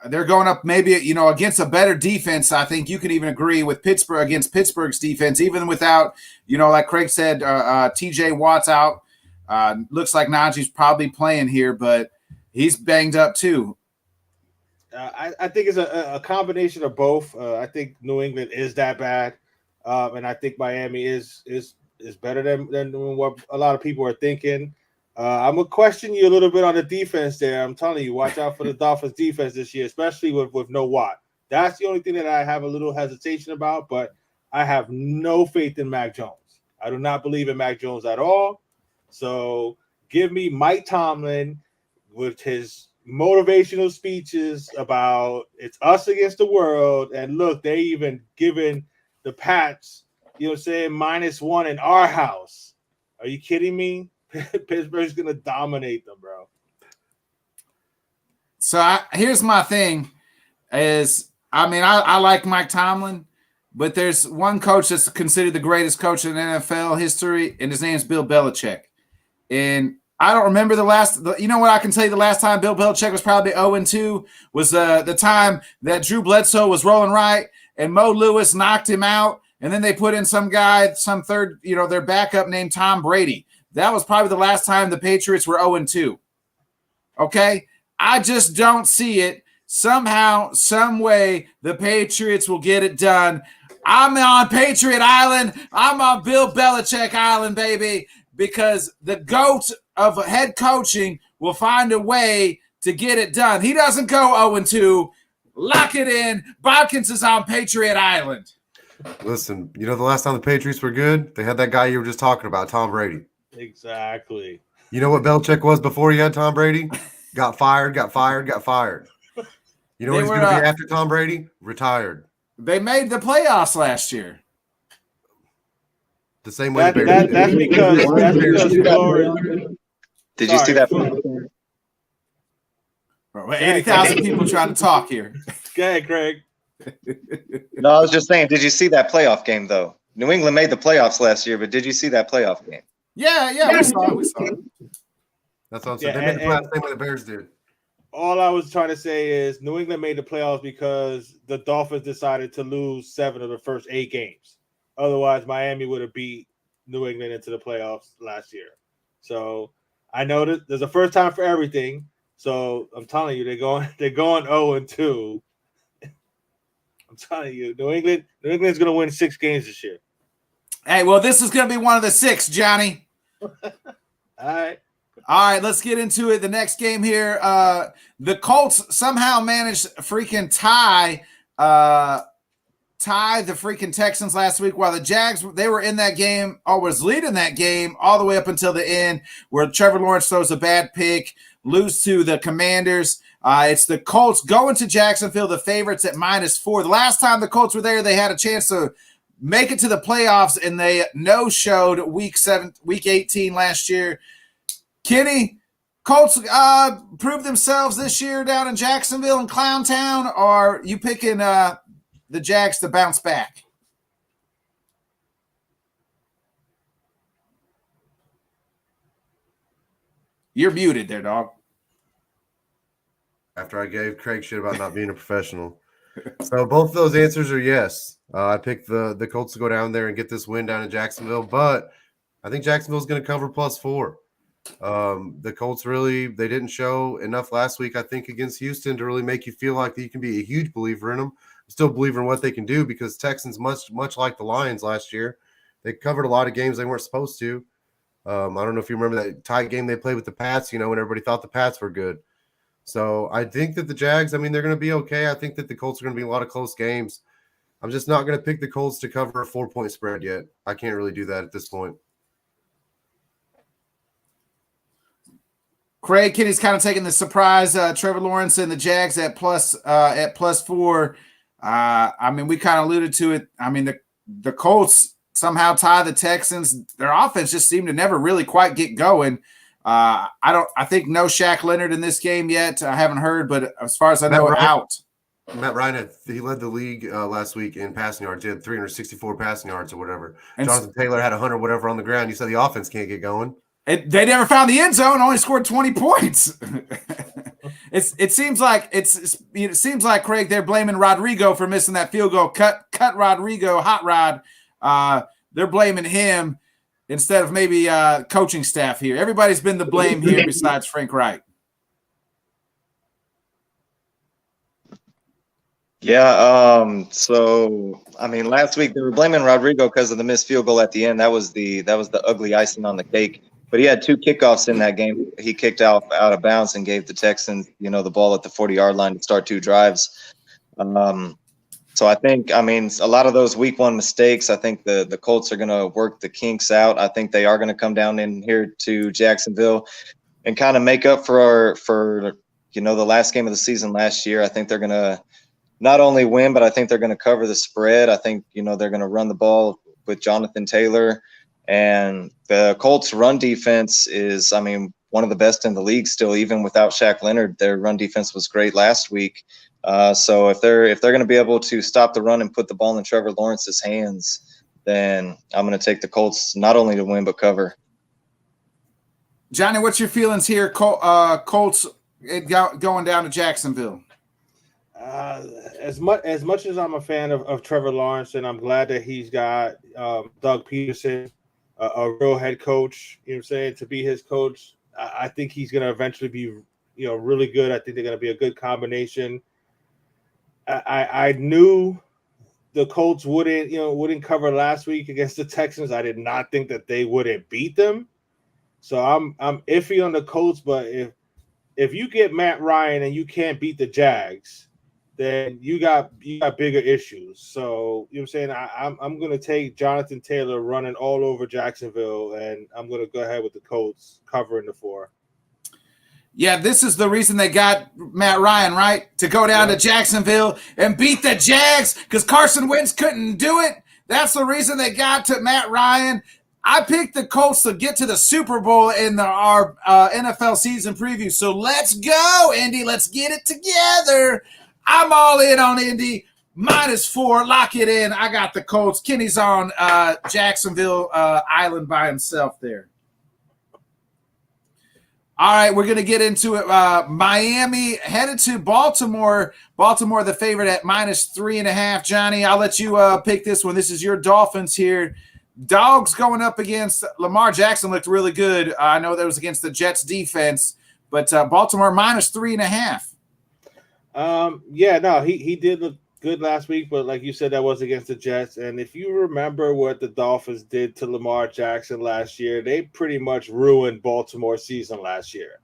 Speaker 2: they're going up maybe, against a better defense. I think you can even agree with Pittsburgh against Pittsburgh's defense, even without, like Kraig said, TJ Watt's out. Looks like Najee's probably playing here, but he's banged up too.
Speaker 5: I think it's a combination of both. I think New England is that bad. And I think Miami is better than what a lot of people are thinking. I'm going to question you a little bit on the defense there. I'm telling you, watch out for the Dolphins defense this year, especially with no Watt. That's the only thing that I have a little hesitation about, but I have no faith in Mac Jones. I do not believe in Mac Jones at all. So give me Mike Tomlin with his motivational speeches about it's us against the world. And look, they even given the Pats, -1 in our house. Are you kidding me? Pittsburgh's going to dominate them, bro.
Speaker 2: So here's my thing is, I like Mike Tomlin, but there's one coach that's considered the greatest coach in NFL history, and his name's Bill Belichick. And I don't remember I can tell you the last time Bill Belichick was probably 0-2 was the time that Drew Bledsoe was rolling right and Mo Lewis knocked him out. And then they put in some guy, some third, their backup named Tom Brady. That was probably the last time the Patriots were 0-2. Okay? I just don't see it. Somehow, some way, the Patriots will get it done. I'm on Patriot Island. I'm on Bill Belichick Island, baby, because the GOAT of head coaching will find a way to get it done. He doesn't go 0-2. Lock it in. Bodkins is on Patriot Island.
Speaker 4: Listen, the last time the Patriots were good, they had that guy you were just talking about, Tom Brady.
Speaker 5: Exactly.
Speaker 4: You know what Belichick was before he had Tom Brady? Got fired. You know what he's going to be after Tom Brady? Retired.
Speaker 2: They made the playoffs last year.
Speaker 4: The same way
Speaker 5: that's because
Speaker 3: Did you see that?
Speaker 2: 80,000 people trying to talk here.
Speaker 5: Go ahead, Kraig.
Speaker 3: No, I was just saying, did you see that playoff game, though? New England made the playoffs last year, but did you see that playoff game?
Speaker 2: Yeah, we saw it.
Speaker 4: That's what I'm saying. They made the playoffs the same way the Bears did.
Speaker 5: All I was trying to say is New England made the playoffs because the Dolphins decided to lose 7 of the first 8 games. Otherwise, Miami would have beat New England into the playoffs last year. So I know that there's a first time for everything. So I'm telling you, they're going 0-2. I'm telling you, New England's going to win 6 games this year.
Speaker 2: Hey, well, this is going to be one of the 6, Johnny.
Speaker 5: All
Speaker 2: right, let's get into it. The next game here, the Colts somehow managed to freaking tie the freaking Texans last week, while the Jags, they were in that game, or was leading that game all the way up until the end, where Trevor Lawrence throws a bad pick, lose to the Commanders. It's the Colts going to Jacksonville, the favorites at -4. The last time the Colts were there, they had a chance to make it to the playoffs, and they no-showed week 18 last year. Kenny, Colts proved themselves this year down in Jacksonville and Clowntown, or are you picking the Jags to bounce back? You're muted there, dog.
Speaker 4: After I gave Kraig shit about not being a professional. So both of those answers are yes. I picked the Colts to go down there and get this win down in Jacksonville, but I think Jacksonville's going to cover +4. The Colts they didn't show enough last week, I think, against Houston to really make you feel like you can be a huge believer in them. I'm still a believer in what they can do because Texans, much like the Lions last year, they covered a lot of games they weren't supposed to. I don't know if you remember that tight game they played with the Pats, when everybody thought the Pats were good. So I think that the Jags, they're going to be okay. I think that the Colts are going to be a lot of close games. I'm just not going to pick the Colts to cover a 4-point spread yet. I can't really do that at this point.
Speaker 2: Kraig, Kenny's kind of taking the surprise. Trevor Lawrence and the Jags at +4. We kind of alluded to it. The Colts somehow tie the Texans. Their offense just seemed to never really quite get going. I think no Shaq Leonard in this game yet. I haven't heard, but as far as I know, out.
Speaker 4: Matt Ryan he led the league last week in passing yards. He had 364 passing yards or whatever. And Jonathan Taylor had 100 whatever on the ground. You said the offense can't get going.
Speaker 2: They never found the end zone. Only scored 20 points. It seems like Kraig, they're blaming Rodrigo for missing that field goal. Cut Rodrigo, hot rod. They're blaming him instead of maybe coaching staff here. Everybody's been the blame here besides Frank Wright.
Speaker 3: Yeah. Last week they were blaming Rodrigo because of the missed field goal at the end. That was the ugly icing on the cake. But he had 2 kickoffs in that game. He kicked out of bounds and gave the Texans, the ball at the 40-yard line to start 2 drives. So I think, a lot of those week 1 mistakes, I think the Colts are going to work the kinks out. I think they are going to come down in here to Jacksonville and kind of make up for the last game of the season last year. I think they're going to not only win, but I think they're going to cover the spread. I think, they're going to run the ball with Jonathan Taylor. And the Colts' run defense is, one of the best in the league still, even without Shaq Leonard. Their run defense was great last week. So if they're going to be able to stop the run and put the ball in Trevor Lawrence's hands, then I'm going to take the Colts not only to win but cover.
Speaker 2: Johnny, what's your feelings here? Colts going down to Jacksonville.
Speaker 5: As much as I'm a fan of Trevor Lawrence, and I'm glad that he's got Doug Peterson, a real head coach, to be his coach. I think he's going to eventually be, really good. I think they're going to be a good combination. I knew the Colts wouldn't cover last week against the Texans. I did not think that they wouldn't beat them. So I'm iffy on the Colts, but if you get Matt Ryan and you can't beat the Jags, then you got bigger issues. So I'm going to take Jonathan Taylor running all over Jacksonville, and I'm going to go ahead with the Colts covering the 4.
Speaker 2: Yeah, this is the reason they got Matt Ryan, right? To go down to Jacksonville and beat the Jags because Carson Wentz couldn't do it. That's the reason they got to Matt Ryan. I picked the Colts to get to the Super Bowl in our NFL season preview. So let's go, Indy. Let's get it together. I'm all in on Indy. -4. Lock it in. I got the Colts. Kenny's on Jacksonville Island by himself there. All right, we're going to get into it. Miami headed to Baltimore. Baltimore, the favorite at -3.5. Johnny, I'll let you pick this one. This is your Dolphins here. Dogs going up against Lamar Jackson looked really good. I know that was against the Jets defense, but Baltimore -3.5.
Speaker 5: He did look good last week, but like you said, that was against the Jets. And if you remember what the Dolphins did to Lamar Jackson last year, they pretty much ruined Baltimore's season last year.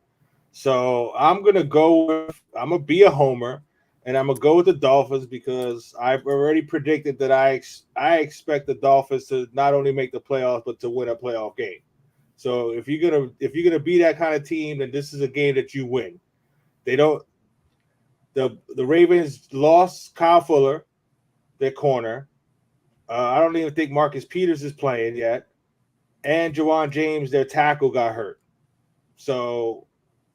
Speaker 5: So I'm going to be a homer, and I'm going to go with the Dolphins because I've already predicted that I expect the Dolphins to not only make the playoffs, but to win a playoff game. So if you're gonna be that kind of team, then this is a game that you win. The Ravens lost Kyle Fuller, their corner. I don't even think Marcus Peters is playing yet. And Juwan James, their tackle, got hurt. So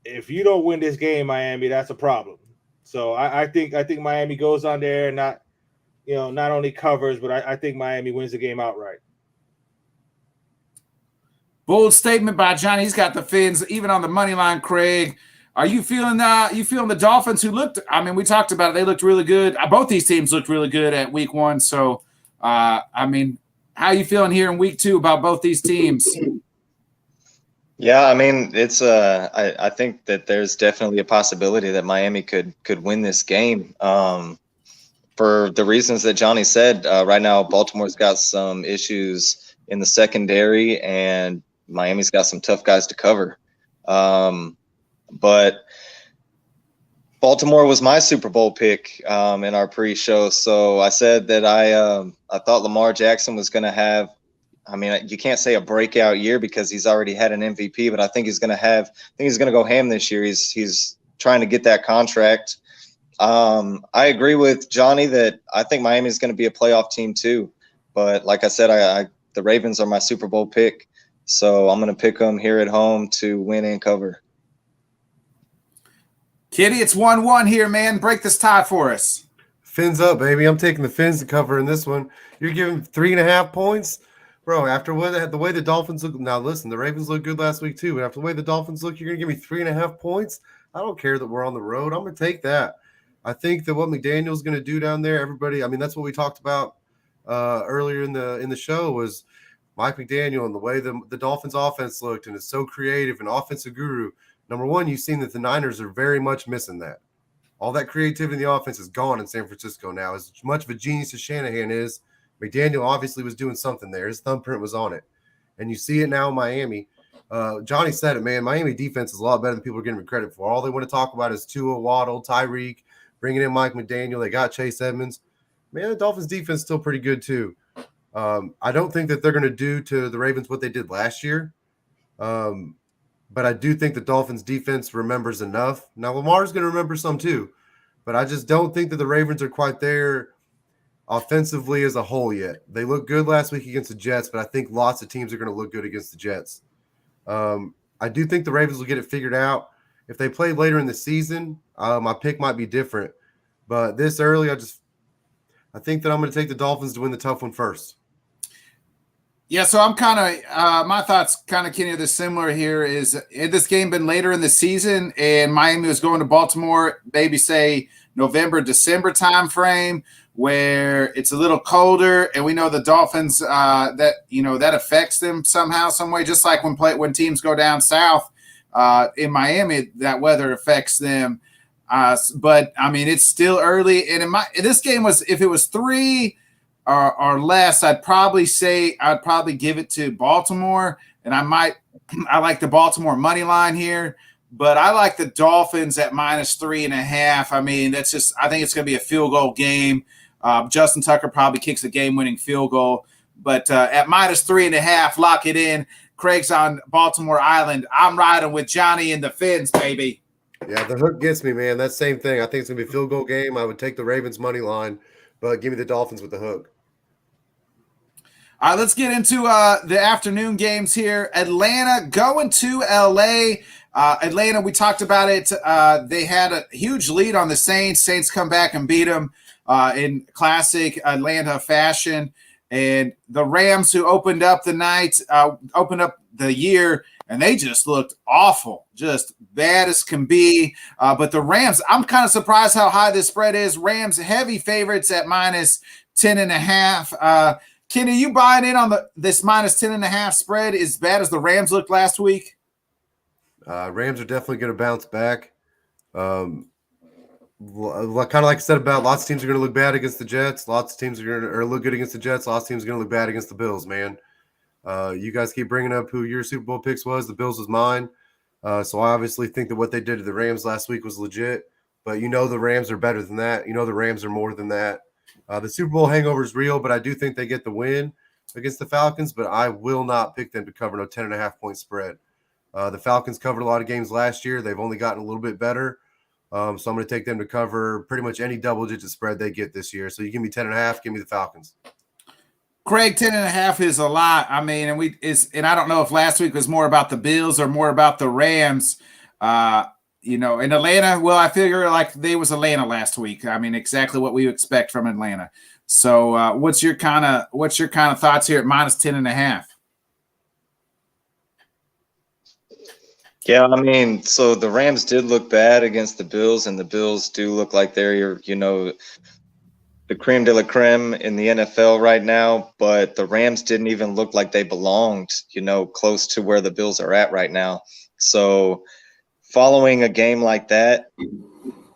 Speaker 5: if you don't win this game, Miami, that's a problem. So I think Miami goes on there and not only covers, but I think Miami wins the game outright.
Speaker 2: Bold statement by Johnny. He's got the Fins even on the money line. Kraig, are you feeling the Dolphins who looked? I mean, we talked about it. They looked really good. Both these teams looked really good at week 1. So, I mean, how are you feeling here in week 2 about both these teams?
Speaker 3: Yeah, I mean, it's I think that there's definitely a possibility that Miami could win this game. For the reasons that Johnny said, right now Baltimore's got some issues in the secondary, and Miami's got some tough guys to cover. But Baltimore was my Super Bowl pick in our pre-show, so I said that I thought Lamar Jackson was going to have. I mean, you can't say a breakout year because he's already had an MVP, but I think he's going to go ham this year. He's trying to get that contract. I agree with Johnny that I think Miami is going to be a playoff team too. But like I said, the Ravens are my Super Bowl pick, so I'm going to pick them here at home to win and cover.
Speaker 2: Kitty, it's 1-1 here, man. Break this tie for us.
Speaker 4: Fins up, baby. I'm taking the Fins to cover in this one. You're giving 3.5 points? Bro, after the way the Dolphins look, now listen, the Ravens looked good last week too, but after the way the Dolphins look, you're going to give me 3.5 points? I don't care that we're on the road. I'm going to take that. I think that what McDaniel's going to do down there, everybody, I mean, that's what we talked about earlier in the show was Mike McDaniel and the way the Dolphins offense looked, and it's so creative and offensive guru. Number one, you've seen that the Niners are very much missing that. All that creativity in the offense is gone in San Francisco now. As much of a genius as Shanahan is, McDaniel obviously was doing something there. His thumbprint was on it. And you see it now in Miami. Johnny said it, man. Miami defense is a lot better than people are giving him credit for. All they want to talk about is Tua, Waddle, Tyreek, bringing in Mike McDaniel. They got Chase Edmonds. Man, the Dolphins defense is still pretty good too. I don't think that they're going to do to the Ravens what they did last year. But I do think the Dolphins defense remembers enough. Now, Lamar's going to remember some too. But I just don't think that the Ravens are quite there offensively as a whole yet. They looked good last week against the Jets, but I think lots of teams are going to look good against the Jets. I do think the Ravens will get it figured out. If they play later in the season, my pick might be different. But this early, I think that I'm going to take the Dolphins to win the tough one first.
Speaker 2: Yeah, so I'm kind of my thoughts kind of Kenny are similar here. Is this game been later in the season, and Miami was going to Baltimore, maybe say November, December time frame, where it's a little colder, and we know the Dolphins that affects them somehow, some way. Just like when teams go down south in Miami, that weather affects them. But I mean, it's still early, and this game was, if it was 3 or less, I'd probably give it to Baltimore, and I like the Baltimore money line here, but I like the Dolphins at -3.5. I mean, I think it's going to be a field goal game. Justin Tucker probably kicks a game-winning field goal, but at -3.5, lock it in. Kraig's on Baltimore Island. I'm riding with Johnny and the Fins, baby.
Speaker 4: Yeah, the hook gets me, man. That same thing. I think it's going to be a field goal game. I would take the Ravens money line, but give me the Dolphins with the hook.
Speaker 2: All right, let's get into the afternoon games here. Atlanta going to L.A. Atlanta, we talked about it. They had a huge lead on the Saints. Saints come back and beat them in classic Atlanta fashion. And the Rams, who opened up the year, and they just looked awful, just bad as can be. But the Rams, I'm kind of surprised how high this spread is. Rams heavy favorites at -10.5. Kenny, you buying in on this -10.5 spread as bad as the Rams looked last week?
Speaker 4: Rams are definitely going to bounce back. Kind of like I said about lots of teams are going to look bad against the Jets. Lots of teams are going to look good against the Jets. Lots of teams are going to look bad against the Bills, man. You guys keep bringing up who your Super Bowl picks was. The Bills was mine. So I obviously think that what they did to the Rams last week was legit. But the Rams are better than that. The Rams are more than that. The Super Bowl hangover is real, but I do think they get the win against the Falcons, but I will not pick them to cover no 10.5-point spread. The Falcons covered a lot of games last year. They've only gotten a little bit better. So I'm going to take them to cover pretty much any double-digit spread they get this year. So you give me 10.5, give me the Falcons.
Speaker 2: Kraig, 10.5 is a lot. I mean, and I don't know if last week was more about the Bills or more about the Rams. In Atlanta, well, I figure like they was Atlanta last week. I mean, exactly what we expect from Atlanta. So, what's your kind of thoughts here at minus 10.5?
Speaker 3: Yeah, I mean, so the Rams did look bad against the Bills, and the Bills do look like they're, the creme de la creme in the NFL right now, but the Rams didn't even look like they belonged, close to where the Bills are at right now. So following a game like that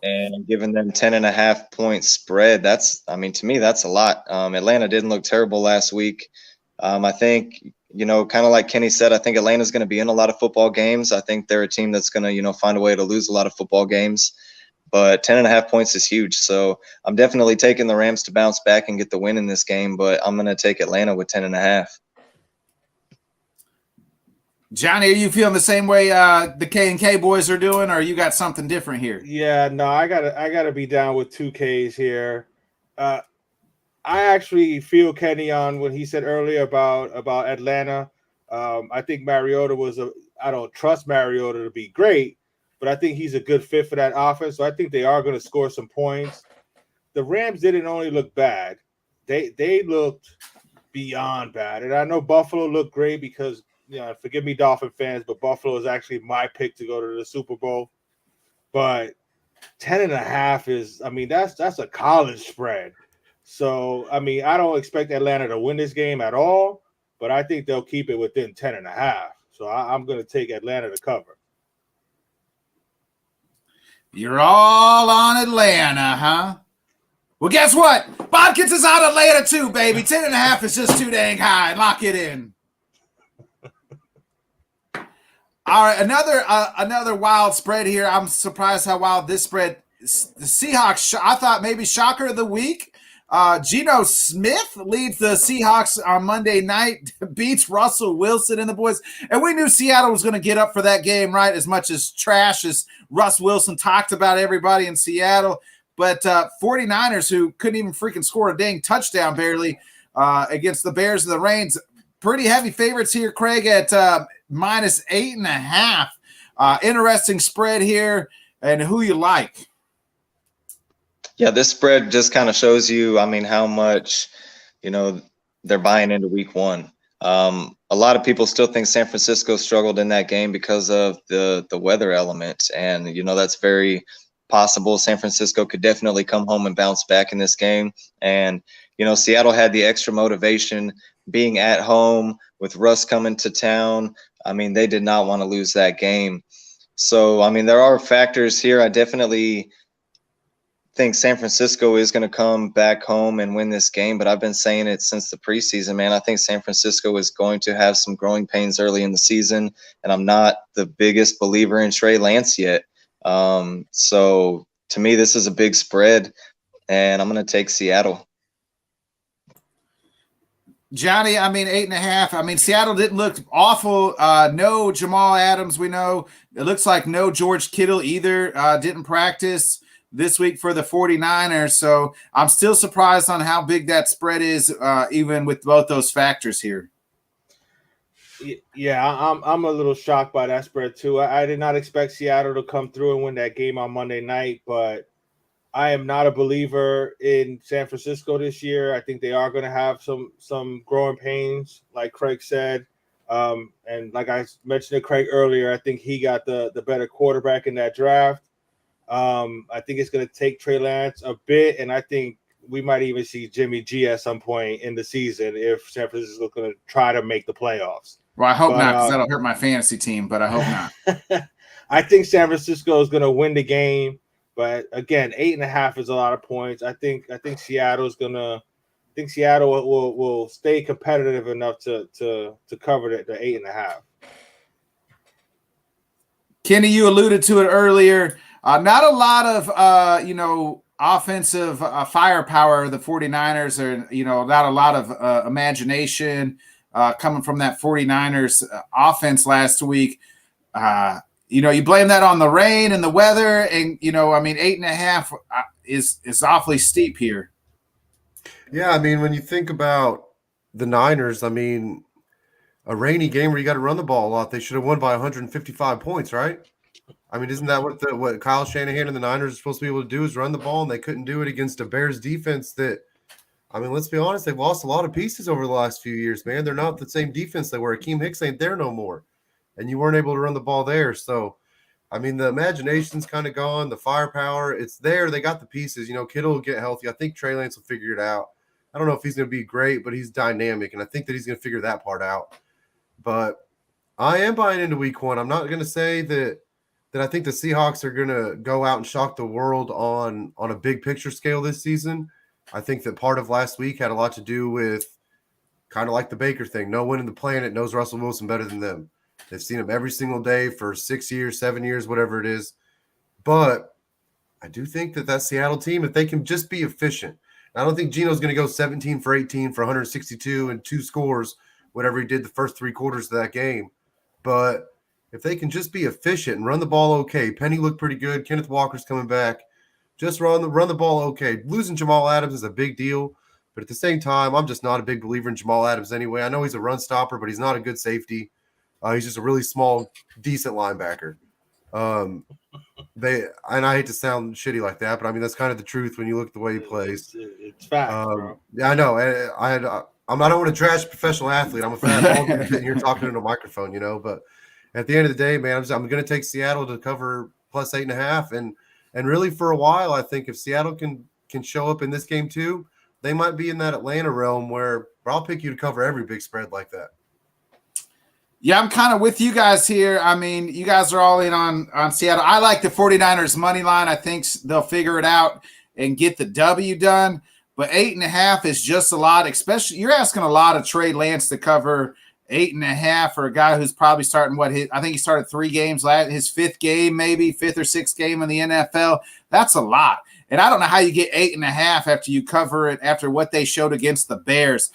Speaker 3: and giving them 10.5 point spread, to me, that's a lot. Atlanta didn't look terrible last week. I think, kind of like Kenny said, I think Atlanta's going to be in a lot of football games. I think they're a team that's going to, find a way to lose a lot of football games. But 10.5 points is huge. So I'm definitely taking the Rams to bounce back and get the win in this game, but I'm going to take Atlanta with 10.5.
Speaker 2: Johnny, are you feeling the same way the K&K boys are doing, or you got something different here?
Speaker 5: Yeah, no, I gotta be down with 2 Ks here. I actually feel Kenny on what he said earlier about Atlanta. I think Mariota I don't trust Mariota to be great, but I think he's a good fit for that offense. So I think they are going to score some points. The Rams didn't only look bad; they looked beyond bad. And I know Buffalo looked great because, forgive me, Dolphin fans, but Buffalo is actually my pick to go to the Super Bowl. But 10.5 is, that's a college spread. So, I don't expect Atlanta to win this game at all, but I think they'll keep it within 10.5. So I'm going to take Atlanta to cover.
Speaker 2: You're all on Atlanta, huh? Well, guess what? Bodkins is on Atlanta too, baby. 10.5 is just too dang high. Lock it in. All right, another wild spread here. I'm surprised how wild this spread. The Seahawks, I thought maybe shocker of the week. Geno Smith leads the Seahawks on Monday night, beats Russell Wilson and the boys. And we knew Seattle was going to get up for that game, right? As much as trash as Russ Wilson talked about everybody in Seattle. But 49ers, who couldn't even freaking score a dang touchdown barely against the Bears and the Reigns, pretty heavy favorites here, Kraig, at minus 8.5. Interesting spread here, and who you like.
Speaker 3: Yeah, this spread just kind of shows you, how much, they're buying into week one. A lot of people still think San Francisco struggled in that game because of the weather element. And, that's very possible. San Francisco could definitely come home and bounce back in this game. And, Seattle had the extra motivation being at home with Russ coming to town. They did not want to lose that game. So, there are factors here. I definitely think San Francisco is going to come back home and win this game, but I've been saying it since the preseason, man. I think San Francisco is going to have some growing pains early in the season, and I'm not the biggest believer in Trey Lance yet. So to me, this is a big spread, and I'm going to take Seattle.
Speaker 2: Johnny, 8.5. Seattle didn't look awful. No Jamal Adams, we know. It looks like no George Kittle either. Didn't practice this week for the 49ers. So I'm still surprised on how big that spread is, even with both those factors here.
Speaker 5: Yeah, I'm a little shocked by that spread too. I did not expect Seattle to come through and win that game on Monday night, but I am not a believer in San Francisco this year. I think they are going to have some growing pains, like Kraig said. And like I mentioned to Kraig earlier, I think he got the better quarterback in that draft. I think it's going to take Trey Lance a bit, and I think we might even see Jimmy G at some point in the season if San Francisco is going to try to make the playoffs.
Speaker 2: Well, I hope not, because that'll hurt my fantasy team, but I hope not.
Speaker 5: I think San Francisco is going to win the game, but again, 8.5 is a lot of points. I think Seattle is going to. I think Seattle will stay competitive enough to cover the 8.5.
Speaker 2: Kenny, you alluded to it earlier. Not a lot of offensive firepower. The 49ers are not a lot of imagination coming from that 49ers offense last week. You blame that on the rain and the weather, and 8.5 is awfully steep here.
Speaker 4: Yeah, when you think about the Niners, I mean, a rainy game where you got to run the ball a lot. They should have won by 155 points, right? I mean, isn't that what Kyle Shanahan and the Niners are supposed to be able to do is run the ball, and they couldn't do it against a Bears defense that, I mean, let's be honest, they've lost a lot of pieces over the last few years, man. They're not the same defense they were. Akeem Hicks ain't there no more, and you weren't able to run the ball there. So, I mean, the imagination's kind of gone. The firepower, it's there. They got the pieces. Kittle will get healthy. I think Trey Lance will figure it out. I don't know if he's going to be great, but he's dynamic, and I think that he's going to figure that part out. But I am buying into week one. I'm not going to say that I think the Seahawks are going to go out and shock the world on a big picture scale this season. I think that part of last week had a lot to do with kind of like the Baker thing. No one in the planet knows Russell Wilson better than them. They've seen him every single day for 6 years, 7 years, whatever it is. But I do think that Seattle team, if they can just be efficient, I don't think Geno's going to go 17 for 18 for 162 and 2 scores, whatever he did the first 3 quarters of that game. But if they can just be efficient and run the ball okay, Penny looked pretty good. Kenneth Walker's coming back. Just run the ball okay. Losing Jamal Adams is a big deal, but at the same time, I'm just not a big believer in Jamal Adams anyway. I know he's a run stopper, but he's not a good safety. He's just a really small, decent linebacker. And I hate to sound shitty like that, but I mean that's kind of the truth when you look at the way he plays.
Speaker 5: It's fact, bro.
Speaker 4: Yeah, I know. I don't want to trash a professional athlete. I'm a fat ball sitting here talking into a microphone, But at the end of the day, man, I'm going to take Seattle to cover plus 8.5, and really for a while, I think if Seattle can show up in this game too, they might be in that Atlanta realm where I'll pick you to cover every big spread like that.
Speaker 2: Yeah, I'm kind of with you guys here. I mean, you guys are all in on Seattle. I like the 49ers money line. I think they'll figure it out and get the W done. But 8.5 is just a lot, especially you're asking a lot of Trey Lance to cover 8.5 for a guy who's probably starting I think he started 3 games his 5th game, maybe 5th or 6th game in the NFL. That's a lot. And I don't know how you get 8.5 after you cover it after what they showed against the Bears.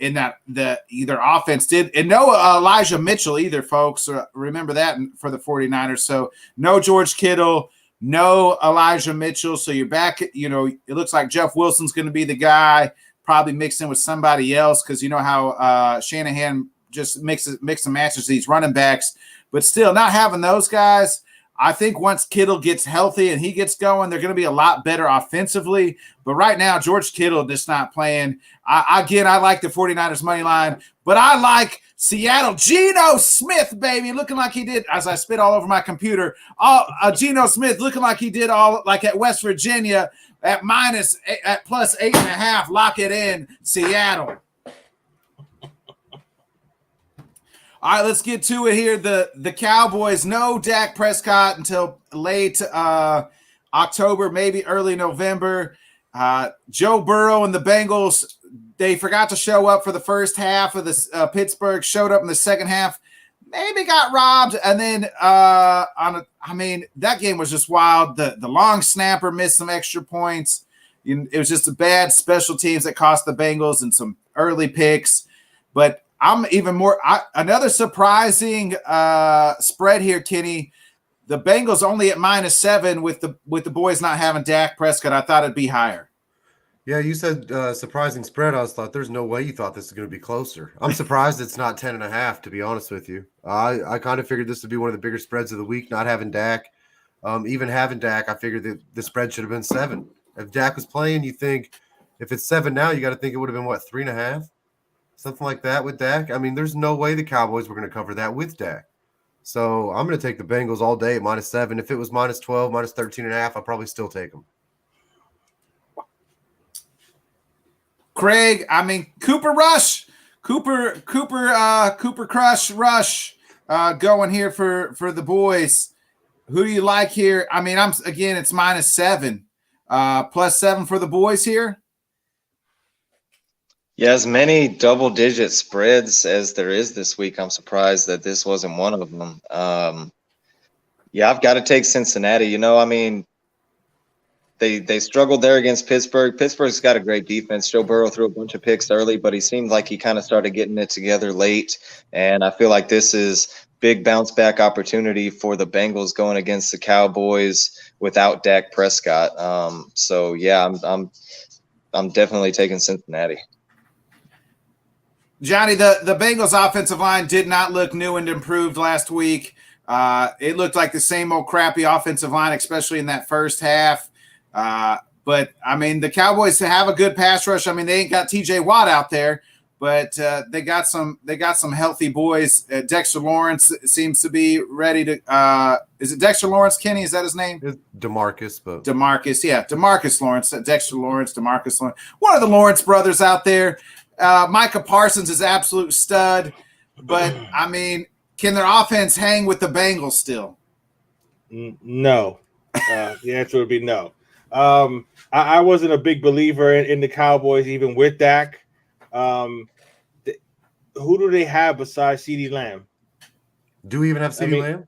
Speaker 2: In that either offense did, and no Elijah Mitchell either, folks. Remember that for the 49ers. So no George Kittle, no Elijah Mitchell. So you're back, it looks like Jeff Wilson's going to be the guy, probably mixed in with somebody else because you know how Shanahan just mix and matches these running backs. But still, not having those guys, I think once Kittle gets healthy and he gets going, they're going to be a lot better offensively. But right now, George Kittle just not playing. I like the 49ers money line, but I like Seattle. Geno Smith, baby, looking like he did, as I spit all over my computer, Geno Smith looking like he did all like at West Virginia at plus 8.5. Lock it in, Seattle. All right, let's get to it here. The Cowboys, no Dak Prescott until late October, maybe early November. Joe Burrow and the Bengals, they forgot to show up for the first half of this. Pittsburgh showed up in the second half, maybe got robbed. And then, that game was just wild. The long snapper missed some extra points. It was just a bad special teams that cost the Bengals and some early picks. But I'm even more another surprising spread here, Kenny. The Bengals only at -7 with the boys not having Dak Prescott. I thought it'd be higher.
Speaker 4: Yeah, you said surprising spread. I thought there's no way you thought this is going to be closer. I'm surprised it's not 10.5, to be honest with you. I kind of figured this would be one of the bigger spreads of the week, not having Dak. Even having Dak, I figured that the spread should have been 7. If Dak was playing, you think if it's 7 now, you got to think it would have been, 3.5? Something like that with Dak. I mean, there's no way the Cowboys were going to cover that with Dak. So I'm going to take the Bengals all day at -7. If it was -12, -13.5, I'd probably still take them.
Speaker 2: Kraig, Cooper Crush Rush going here for the boys. Who do you like here? It's -7. +7 for the boys here.
Speaker 3: Yeah, as many double-digit spreads as there is this week, I'm surprised that this wasn't one of them. I've got to take Cincinnati. They struggled there against Pittsburgh. Pittsburgh's got a great defense. Joe Burrow threw a bunch of picks early, but he seemed like he kind of started getting it together late. And I feel like this is big bounce-back opportunity for the Bengals going against the Cowboys without Dak Prescott. I'm definitely taking Cincinnati.
Speaker 2: Johnny, the Bengals offensive line did not look new and improved last week. It looked like the same old crappy offensive line, especially in that first half. But I mean, the Cowboys have a good pass rush. I mean, they ain't got T.J. Watt out there, but they got some healthy boys. Dexter Lawrence seems to be ready to. Is it Dexter Lawrence? Kenny, is that his name?
Speaker 4: It's DeMarcus, but
Speaker 2: DeMarcus Lawrence, Dexter Lawrence, DeMarcus Lawrence. One of the Lawrence brothers out there. Micah Parsons is absolute stud, but I mean, can their offense hang with the Bengals still?
Speaker 5: No. The answer would be no. I wasn't a big believer in the Cowboys, even with Dak. Who do they have besides CeeDee Lamb?
Speaker 4: Do we even have CeeDee Lamb?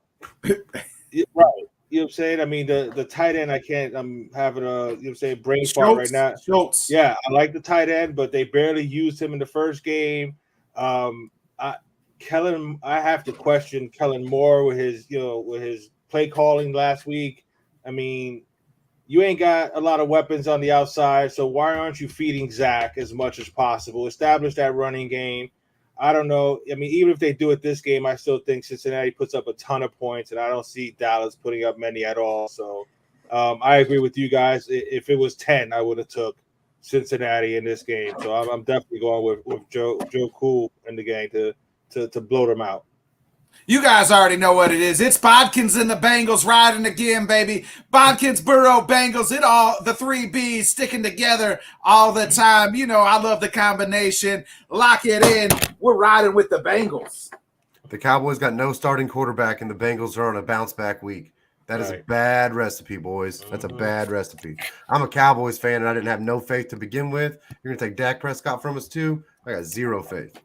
Speaker 5: Right. You know what I'm saying? I mean, the tight end, I'm having a, brain fart right now.
Speaker 2: Schultz.
Speaker 5: Yeah, I like the tight end, but they barely used him in the first game. I have to question Kellen Moore with his play calling last week. I mean, you ain't got a lot of weapons on the outside, so why aren't you feeding Zach as much as possible? Establish that running game. I don't know. I mean, even if they do it this game, I still think Cincinnati puts up a ton of points, and I don't see Dallas putting up many at all. So I agree with you guys. If it was 10, I would have took Cincinnati in this game. So I'm definitely going with Joe Cool in the game to blow them out.
Speaker 2: You guys already know what it is. It's Bodkins and the Bengals riding again, baby. Bodkins, Burrow, Bengals, the three Bs sticking together all the time. You know, I love the combination. Lock it in. We're riding with the Bengals.
Speaker 4: The Cowboys got no starting quarterback, and the Bengals are on a bounce-back week. That is a bad recipe, boys. That's a bad recipe. I'm a Cowboys fan, and I didn't have no faith to begin with. You're going to take Dak Prescott from us, too? I got zero faith.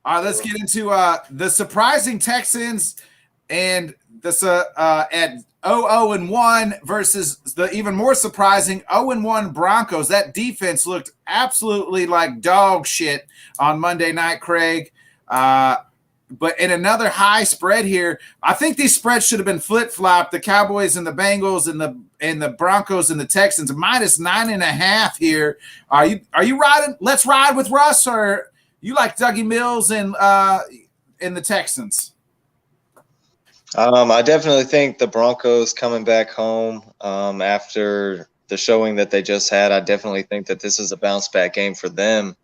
Speaker 2: All right, let's get into the surprising Texans and the at 0-1 versus the even more surprising 0-1 Broncos. That defense looked absolutely like dog shit on Monday night, Kraig. But in another high spread here, I think these spreads should have been flip-flopped. The Cowboys and the Bengals and the Broncos and the Texans minus 9.5 here. Are you riding? Let's ride with Russ, or you like Dougie Mills and the Texans?
Speaker 3: I definitely think the Broncos coming back home after the showing that they just had, I definitely think that this is a bounce back game for them.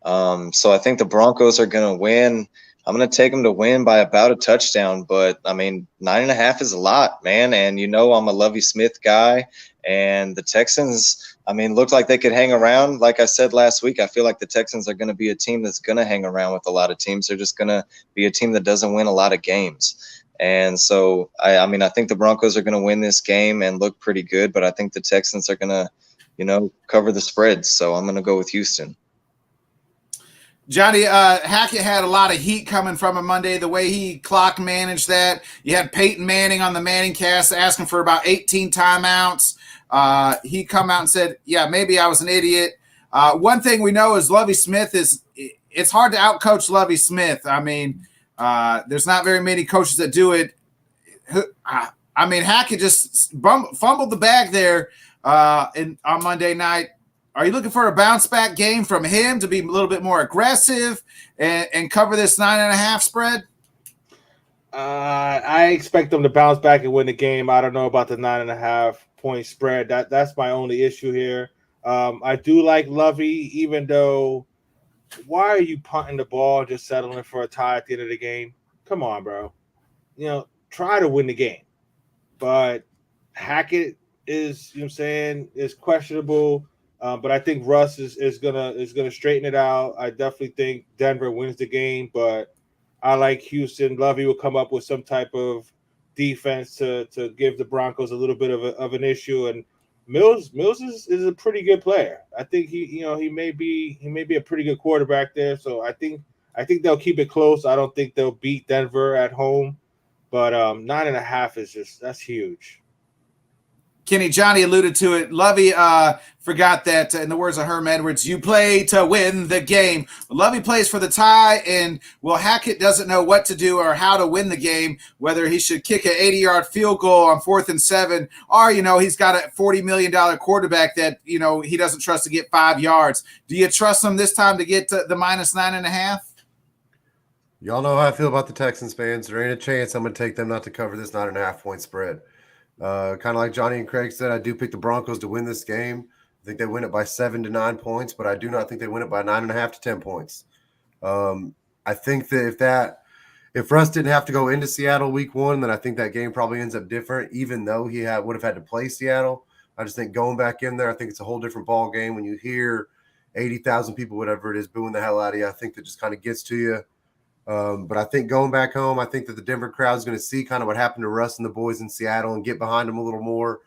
Speaker 3: So I think the Broncos are going to win. I'm going to take them to win by about a touchdown, but I mean, 9.5 is a lot, man. And I'm a Lovie Smith guy, and the Texans, I mean, look like they could hang around. Like I said last week, I feel like the Texans are going to be a team that's going to hang around with a lot of teams. They're just going to be a team that doesn't win a lot of games. And so, I think the Broncos are going to win this game and look pretty good, but I think the Texans are going to, cover the spreads. So I'm going to go with Houston.
Speaker 2: Johnny, Hackett had a lot of heat coming from him Monday, the way he clock managed that. You had Peyton Manning on the Manning cast asking for about 18 timeouts. He come out and said, yeah, maybe I was an idiot. One thing we know is Lovie Smith it's hard to outcoach Lovie Smith. I mean, there's not very many coaches that do it. I mean, Hackett just fumbled the bag there on Monday night. Are you looking for a bounce-back game from him to be a little bit more aggressive and cover this 9.5 spread?
Speaker 5: I expect them to bounce back and win the game. I don't know about the 9.5 point spread. That's my only issue here. I do like Lovey, even though why are you punting the ball and just settling for a tie at the end of the game? Come on, bro. Try to win the game. But Hackett is, is questionable. But I think Russ is gonna straighten it out. I definitely think Denver wins the game, but I like Houston. Lovey will come up with some type of defense to give the Broncos a little bit of an issue. And Mills is a pretty good player. I think he may be a pretty good quarterback there. So I think they'll keep it close. I don't think they'll beat Denver at home, but 9.5 is that's huge.
Speaker 2: Kenny, Johnny alluded to it. Lovey forgot that, in the words of Herm Edwards, you play to win the game. Lovey plays for the tie, and Hackett doesn't know what to do or how to win the game, whether he should kick an 80-yard field goal on 4th and 7, or, he's got a $40 million quarterback that, he doesn't trust to get 5 yards. Do you trust him this time to get to the -9.5?
Speaker 4: Y'all know how I feel about the Texans fans. There ain't a chance I'm going to take them not to cover this 9.5-point spread. Kind of like Johnny and Kraig said, I do pick the Broncos to win this game. I think they win it by 7 to 9 points, but I do not think they win it by 9.5 to 10 points. I think that if Russ didn't have to go into Seattle week 1, then I think that game probably ends up different, even though he would have had to play Seattle. I just think going back in there, I think it's a whole different ball game. When you hear 80,000 people, whatever it is, booing the hell out of you, I think that just kind of gets to you. But I think going back home, I think that the Denver crowd is going to see kind of what happened to Russ and the boys in Seattle and get behind them a little more.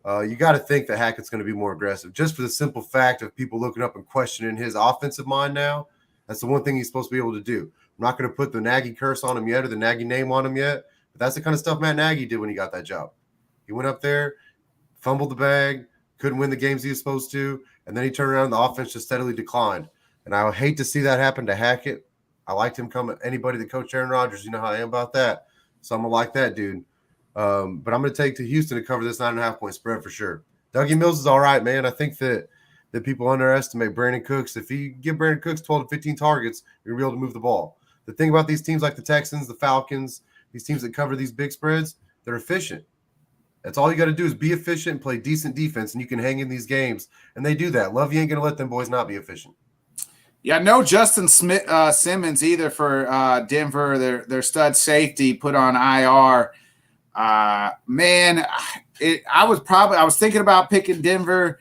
Speaker 4: You got to think that Hackett's going to be more aggressive, just for the simple fact of people looking up and questioning his offensive mind now. That's the one thing he's supposed to be able to do. I'm not going to put the Nagy curse on him yet or the Nagy name on him yet, but that's the kind of stuff Matt Nagy did when he got that job. He went up there, fumbled the bag, couldn't win the games he was supposed to, and then he turned around and the offense just steadily declined. And I would hate to see that happen to Hackett. I liked him coming. Anybody that coached Aaron Rodgers, you know how I am about that. So I'm going to like that dude. But I'm going to take to Houston to cover this 9.5-point spread for sure. Dougie Mills is all right, man. I think that people underestimate Brandon Cooks. If you give Brandon Cooks 12 to 15 targets, you're going to be able to move the ball. The thing about these teams like the Texans, the Falcons, these teams that cover these big spreads, they're efficient. That's all you got to do is be efficient and play decent defense, and you can hang in these games. And they do that. Lovey ain't going to let them boys not be efficient.
Speaker 2: Yeah, no Justin Simmons either for Denver. Their stud safety put on IR. Man, I was thinking about picking Denver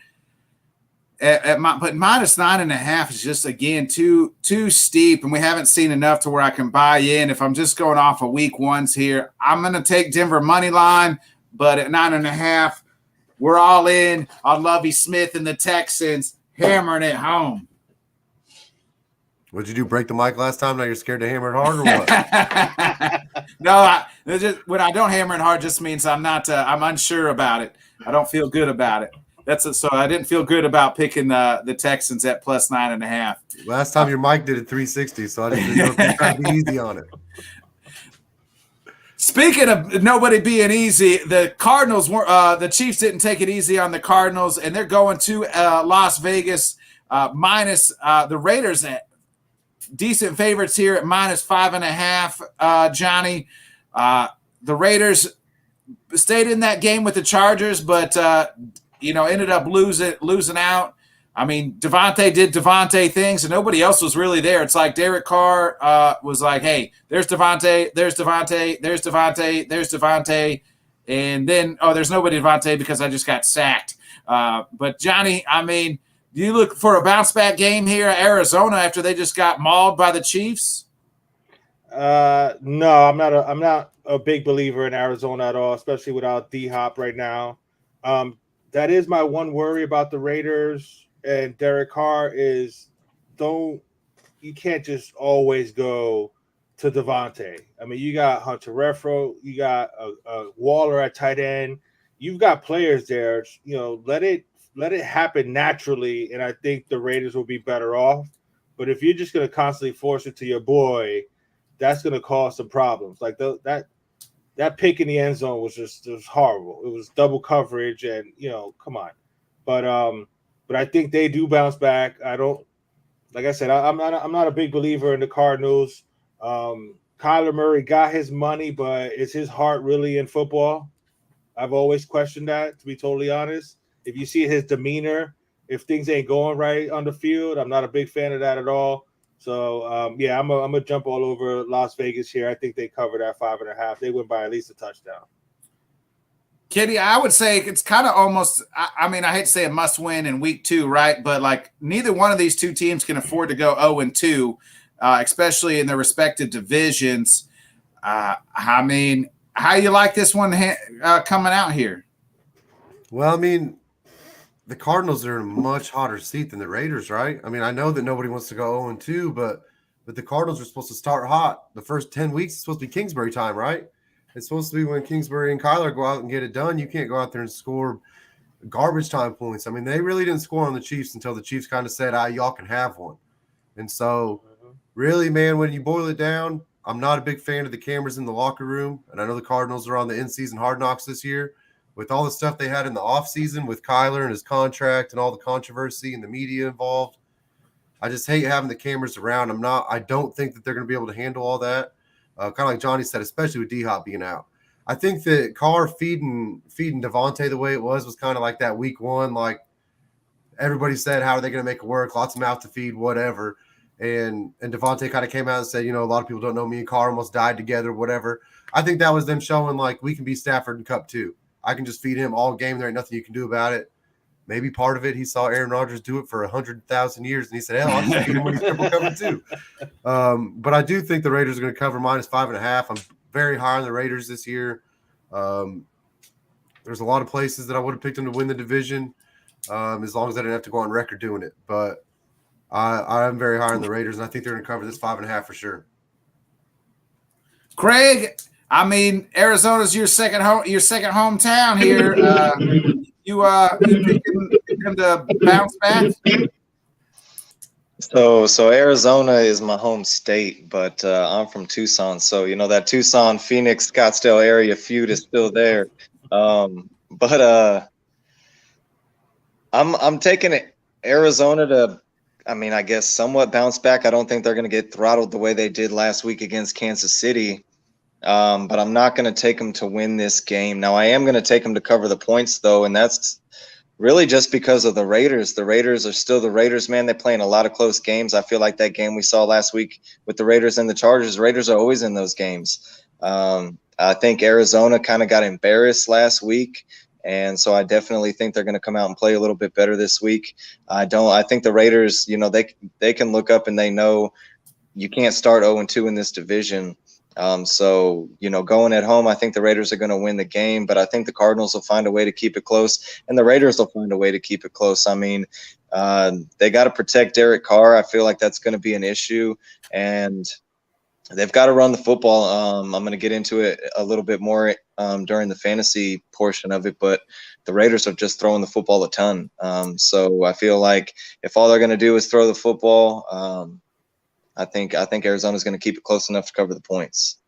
Speaker 2: but -9.5 is just, again, too steep, and we haven't seen enough to where I can buy in. If I'm just going off of week 1s here, I'm going to take Denver money line, but at 9.5, we're all in on Lovie Smith and the Texans hammering it home.
Speaker 4: What'd you do, break the mic last time? Now you're scared to hammer it hard or what?
Speaker 2: No, when I don't hammer it hard, just means I'm unsure about it. I don't feel good about it. So I didn't feel good about picking the Texans at +9.5.
Speaker 4: Last time your mic did it 360, so I didn't know if you tried to be easy on it.
Speaker 2: Speaking of nobody being easy, the Cardinals the Chiefs didn't take it easy on the Cardinals, and they're going to Las Vegas minus the Raiders at decent favorites here at -5.5. Johnny, the Raiders stayed in that game with the Chargers, but ended up losing out. I mean, Devontae did Devontae things, and nobody else was really there. It's like Derek Carr was like, "Hey, there's Devontae, there's Devontae, there's Devontae, there's Devontae," and then there's nobody Devontae because I just got sacked. But Johnny, I mean, do you look for a bounce back game here at Arizona after they just got mauled by the Chiefs?
Speaker 5: No, I'm not a big believer in Arizona at all, especially without D-Hop right now. That is my one worry about the Raiders and Derek Carr is you can't just always go to Devontae. I mean, you got Hunter Renfrow, you got a Waller at tight end. You've got players there. Let it happen naturally, and I think the Raiders will be better off. But if you're just going to constantly force it to your boy, that's going to cause some problems. Like that pick in the end zone was horrible. It was double coverage, and come on. But I think they do bounce back. Like I said, I'm not a big believer in the Cardinals. Kyler Murray got his money, but is his heart really in football? I've always questioned that, to be totally honest. If you see his demeanor, if things ain't going right on the field, I'm not a big fan of that at all. So, I'm gonna jump all over Las Vegas here. I think they cover that 5.5. They win by at least a touchdown.
Speaker 2: Kitty, I would say it's kind of almost – I mean, I hate to say a must-win in week 2, right? But, like, neither one of these two teams can afford to go 0-2, especially in their respective divisions. I mean, how you like this one coming out here?
Speaker 4: Well, I mean – the Cardinals are in a much hotter seat than the Raiders, right? I mean, I know that nobody wants to go 0-2, but the Cardinals are supposed to start hot. The first 10 weeks is supposed to be Kingsbury time, right? It's supposed to be when Kingsbury and Kyler go out and get it done. You can't go out there and score garbage time points. I mean, they really didn't score on the Chiefs until the Chiefs kind of said, y'all can have one. And so, really, man, when you boil it down, I'm not a big fan of the cameras in the locker room. And I know the Cardinals are on the in-season hard knocks this year. With all the stuff they had in the offseason with Kyler and his contract and all the controversy and the media involved, I just hate having the cameras around. I don't think that they're going to be able to handle all that. Kind of like Johnny said, especially with D-Hop being out. I think that Carr feeding Devontae the way it was kind of like that week one. Like everybody said, how are they going to make it work? Lots of mouth to feed, whatever. And Devontae kind of came out and said, a lot of people don't know me and Carr almost died together, whatever. I think that was them showing like we can be Stafford and Cup too. I can just feed him all game. There ain't nothing you can do about it. Maybe part of it, he saw Aaron Rodgers do it for 100,000 years, and he said, hell, I'll just feed him when he's triple covered too. But I do think the Raiders are going to cover -5.5. I'm very high on the Raiders this year. There's a lot of places that I would have picked them to win the division as long as I didn't have to go on record doing it. But I'm very high on the Raiders, and I think they're going to cover this 5.5 for sure.
Speaker 2: Kraig, I mean, Arizona's your second hometown here. You picking them to bounce back?
Speaker 3: So Arizona is my home state, but I'm from Tucson. So, that Tucson, Phoenix, Scottsdale area feud is still there. But I'm taking Arizona to, I guess, somewhat bounce back. I don't think they're going to get throttled the way they did last week against Kansas City. But I'm not going to take them to win this game. Now, I am going to take them to cover the points, though, and that's really just because of the Raiders. The Raiders are still the Raiders, man. They're playing a lot of close games. I feel like that game we saw last week with the Raiders and the Chargers, Raiders are always in those games. I think Arizona kind of got embarrassed last week, and so I definitely think they're going to come out and play a little bit better this week. I think the Raiders, they can look up and they know you can't start 0-2 in this division. So, going at home, I think the Raiders are going to win the game, but I think the Cardinals will find a way to keep it close, and the Raiders will find a way to keep it close. They got to protect Derek Carr. I feel like that's going to be an issue, and they've got to run the football. I'm going to get into it a little bit more during the fantasy portion of it, but the Raiders are just throwing the football a ton. So I feel like if all they're going to do is throw the football, I think Arizona's going to keep it close enough to cover the points.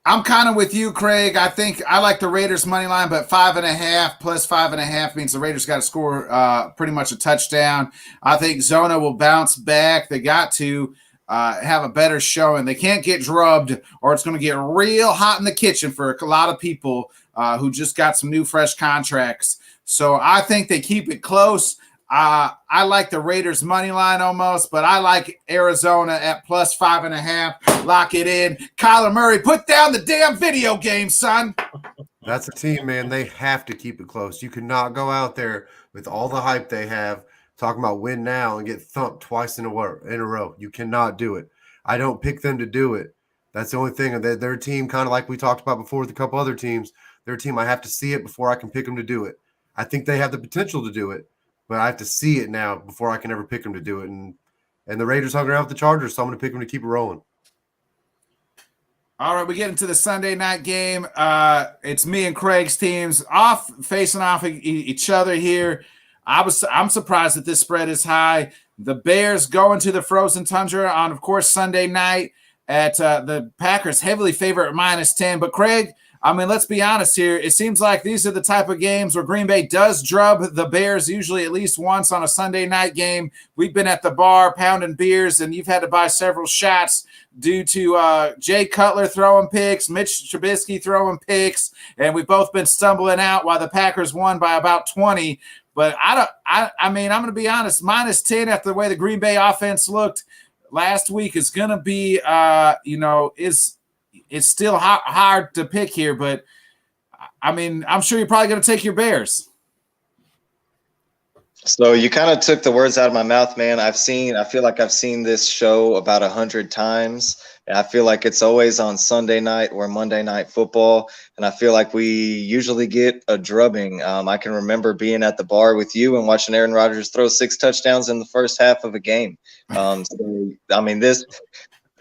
Speaker 2: I'm kind of with you, Kraig. I think I like the Raiders money line, but 5.5 plus 5.5 means the Raiders got to score pretty much a touchdown. I think Zona will bounce back. They got to have a better showing. They can't get drubbed, or it's going to get real hot in the kitchen for a lot of people who just got some new fresh contracts. So I think they keep it close. I like the Raiders money line almost, but I like Arizona at plus 5.5. Lock it in. Kyler Murray, put down the damn video game, son.
Speaker 4: That's a team, man. They have to keep it close. You cannot go out there with all the hype they have, talking about win now and get thumped twice in a row. You cannot do it. I don't pick them to do it. That's the only thing. Their team, kind of like we talked about before with a couple other teams, their team, I have to see it before I can pick them to do it. I think they have the potential to do it, but I have to see it now before I can ever pick them to do it. And the Raiders hung around with the Chargers, so I'm going to pick them to keep it rolling.
Speaker 2: All right, we get into the Sunday night game. It's me and Craig's teams facing off each other here. I'm surprised that this spread is high. The Bears going to the frozen tundra on, of course, Sunday night at the Packers heavily favorite at -10. But Kraig, let's be honest here. It seems like these are the type of games where Green Bay does drub the Bears usually at least once on a Sunday night game. We've been at the bar pounding beers, and you've had to buy several shots due to Jay Cutler throwing picks, Mitch Trubisky throwing picks, and we've both been stumbling out while the Packers won by about 20. But I'm going to be honest, -10 after the way the Green Bay offense looked last week is going to be, it's still hard to pick here, but I'm sure you're probably going to take your Bears.
Speaker 3: So you kind of took the words out of my mouth, man. I feel like I've seen this show about 100 times. And I feel like it's always on Sunday night or Monday Night Football. And I feel like we usually get a drubbing. I can remember being at the bar with you and watching Aaron Rodgers throw 6 touchdowns in the first half of a game. This,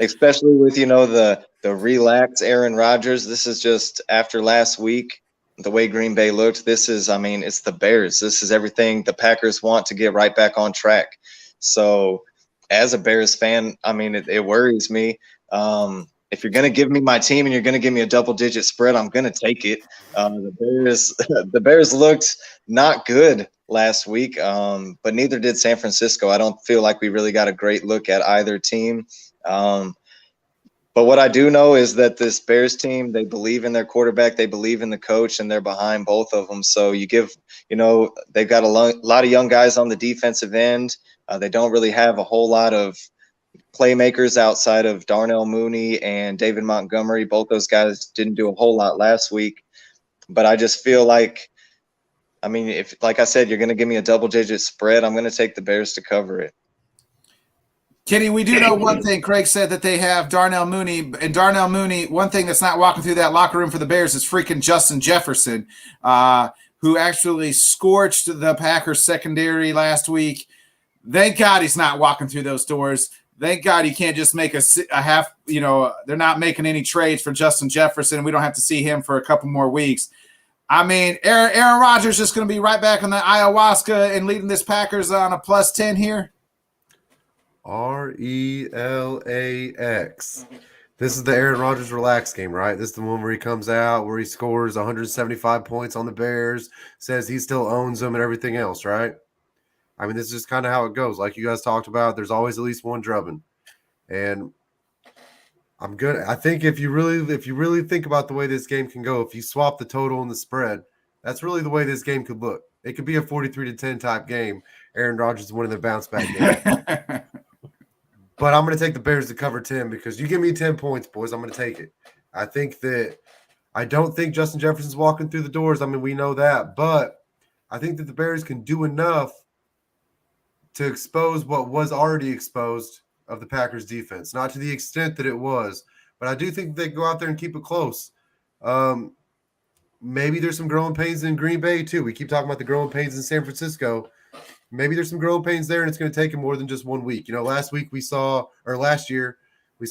Speaker 3: especially with, the the relaxed Aaron Rodgers. This is just after last week, the way Green Bay looked. This is, I mean, it's the Bears. This is everything the Packers want to get right back on track. So as a Bears fan, I mean, it worries me. If you're going to give me my team and you're going to give me a double-digit spread, I'm going to take it. The Bears looked not good last week, but neither did San Francisco. I don't feel like we really got a great look at either team. But what I do know is that this Bears team, they believe in their quarterback, they believe in the coach, and they're behind both of them. So they've got a lot of young guys on the defensive end. They don't really have a whole lot of playmakers outside of Darnell Mooney and David Montgomery. Both those guys didn't do a whole lot last week. But I just feel like, I mean, if, like I said, you're going to give me a double-digit spread, I'm going to take the Bears to cover it.
Speaker 2: Kenny, we do know one thing. Kraig said that they have Darnell Mooney. And Darnell Mooney, one thing that's not walking through that locker room for the Bears is freaking Justin Jefferson, who actually scorched the Packers secondary last week. Thank God he's not walking through those doors. Thank God you can't just make a half, they're not making any trades for Justin Jefferson. We don't have to see him for a couple more weeks. I mean, Aaron Rodgers just going to be right back on the ayahuasca and leading this Packers on a +10 here.
Speaker 4: RELAX. This is the Aaron Rodgers relax game, right? This is the one where he comes out, where he scores 175 points on the Bears, says he still owns them and everything else, right? I mean, this is just kind of how it goes. Like you guys talked about, there's always at least one drubbing. And I'm good. I think if you really think about the way this game can go, if you swap the total and the spread, that's really the way this game could look. It could be a 43-10 type game. Aaron Rodgers winning the bounce back game. But I'm going to take the Bears to cover 10 because you give me 10 points, boys. I'm going to take it. I don't think Justin Jefferson's walking through the doors. I mean, we know that. But I think that the Bears can do enough to expose what was already exposed of the Packers defense. Not to the extent that it was, but I do think they go out there and keep it close. Maybe there's some growing pains in Green Bay too. We keep talking about the growing pains in San Francisco. Maybe there's some growing pains there, and it's going to take them more than just 1 week. Last year we saw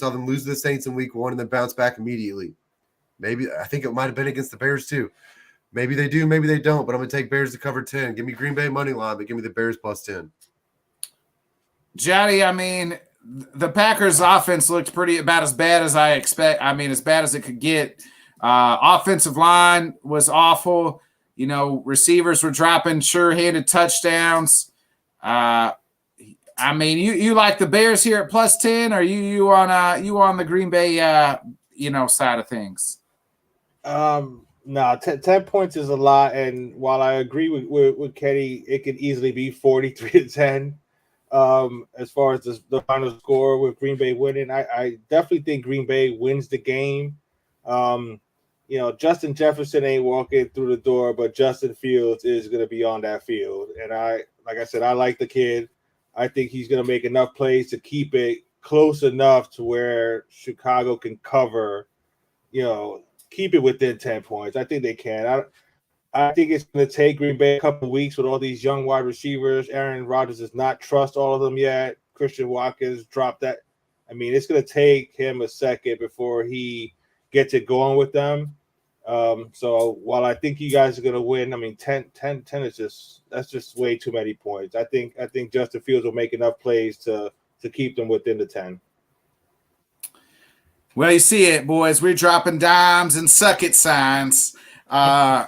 Speaker 4: them lose to the Saints in week 1 and then bounce back immediately. Maybe I think it might have been against the Bears too. Maybe they do, maybe they don't, but I'm going to take Bears to cover 10. Give me Green Bay money line, but give me the Bears +10.
Speaker 2: Jody, I mean, the Packers offense looked about as bad as I expect. I mean, as bad as it could get. Offensive line was awful. Receivers were dropping sure-handed touchdowns. I mean, you like the Bears here at +10, or you on the Green Bay side of things?
Speaker 5: No, 10 points is a lot, and while I agree with Kenny, it could easily be 43-10. As far as the final score with Green Bay winning, I definitely think Green Bay wins the game. Justin Jefferson ain't walking through the door, but Justin Fields is going to be on that field. And like I said, I like the kid. I think he's going to make enough plays to keep it close enough to where Chicago can cover, keep it within 10 points. I think they can. I think it's going to take Green Bay a couple of weeks with all these young wide receivers. Aaron Rodgers does not trust all of them yet. Christian Watkins dropped that. I mean, it's going to take him a second before he gets it going with them. So while I think you guys are going to win, I mean, 10 is just way too many points. I think Justin Fields will make enough plays to keep them within the 10.
Speaker 2: Well, you see it, boys. We're dropping dimes and suck it signs. I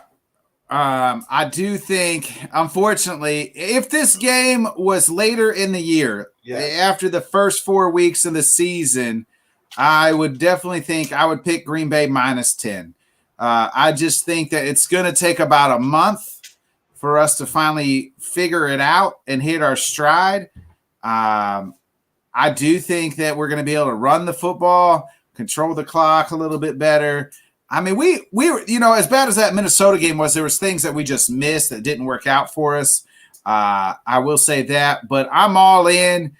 Speaker 2: do think, unfortunately, if this game was later in the year, after the first 4 weeks of the season, I would definitely think I would pick Green Bay -10. I just think that it's going to take about a month for us to finally figure it out and hit our stride. I do think that we're going to be able to run the football, control the clock a little bit better. I mean, we were, as bad as that Minnesota game was, there was things that we just missed that didn't work out for us. I will say that, but I'm all in.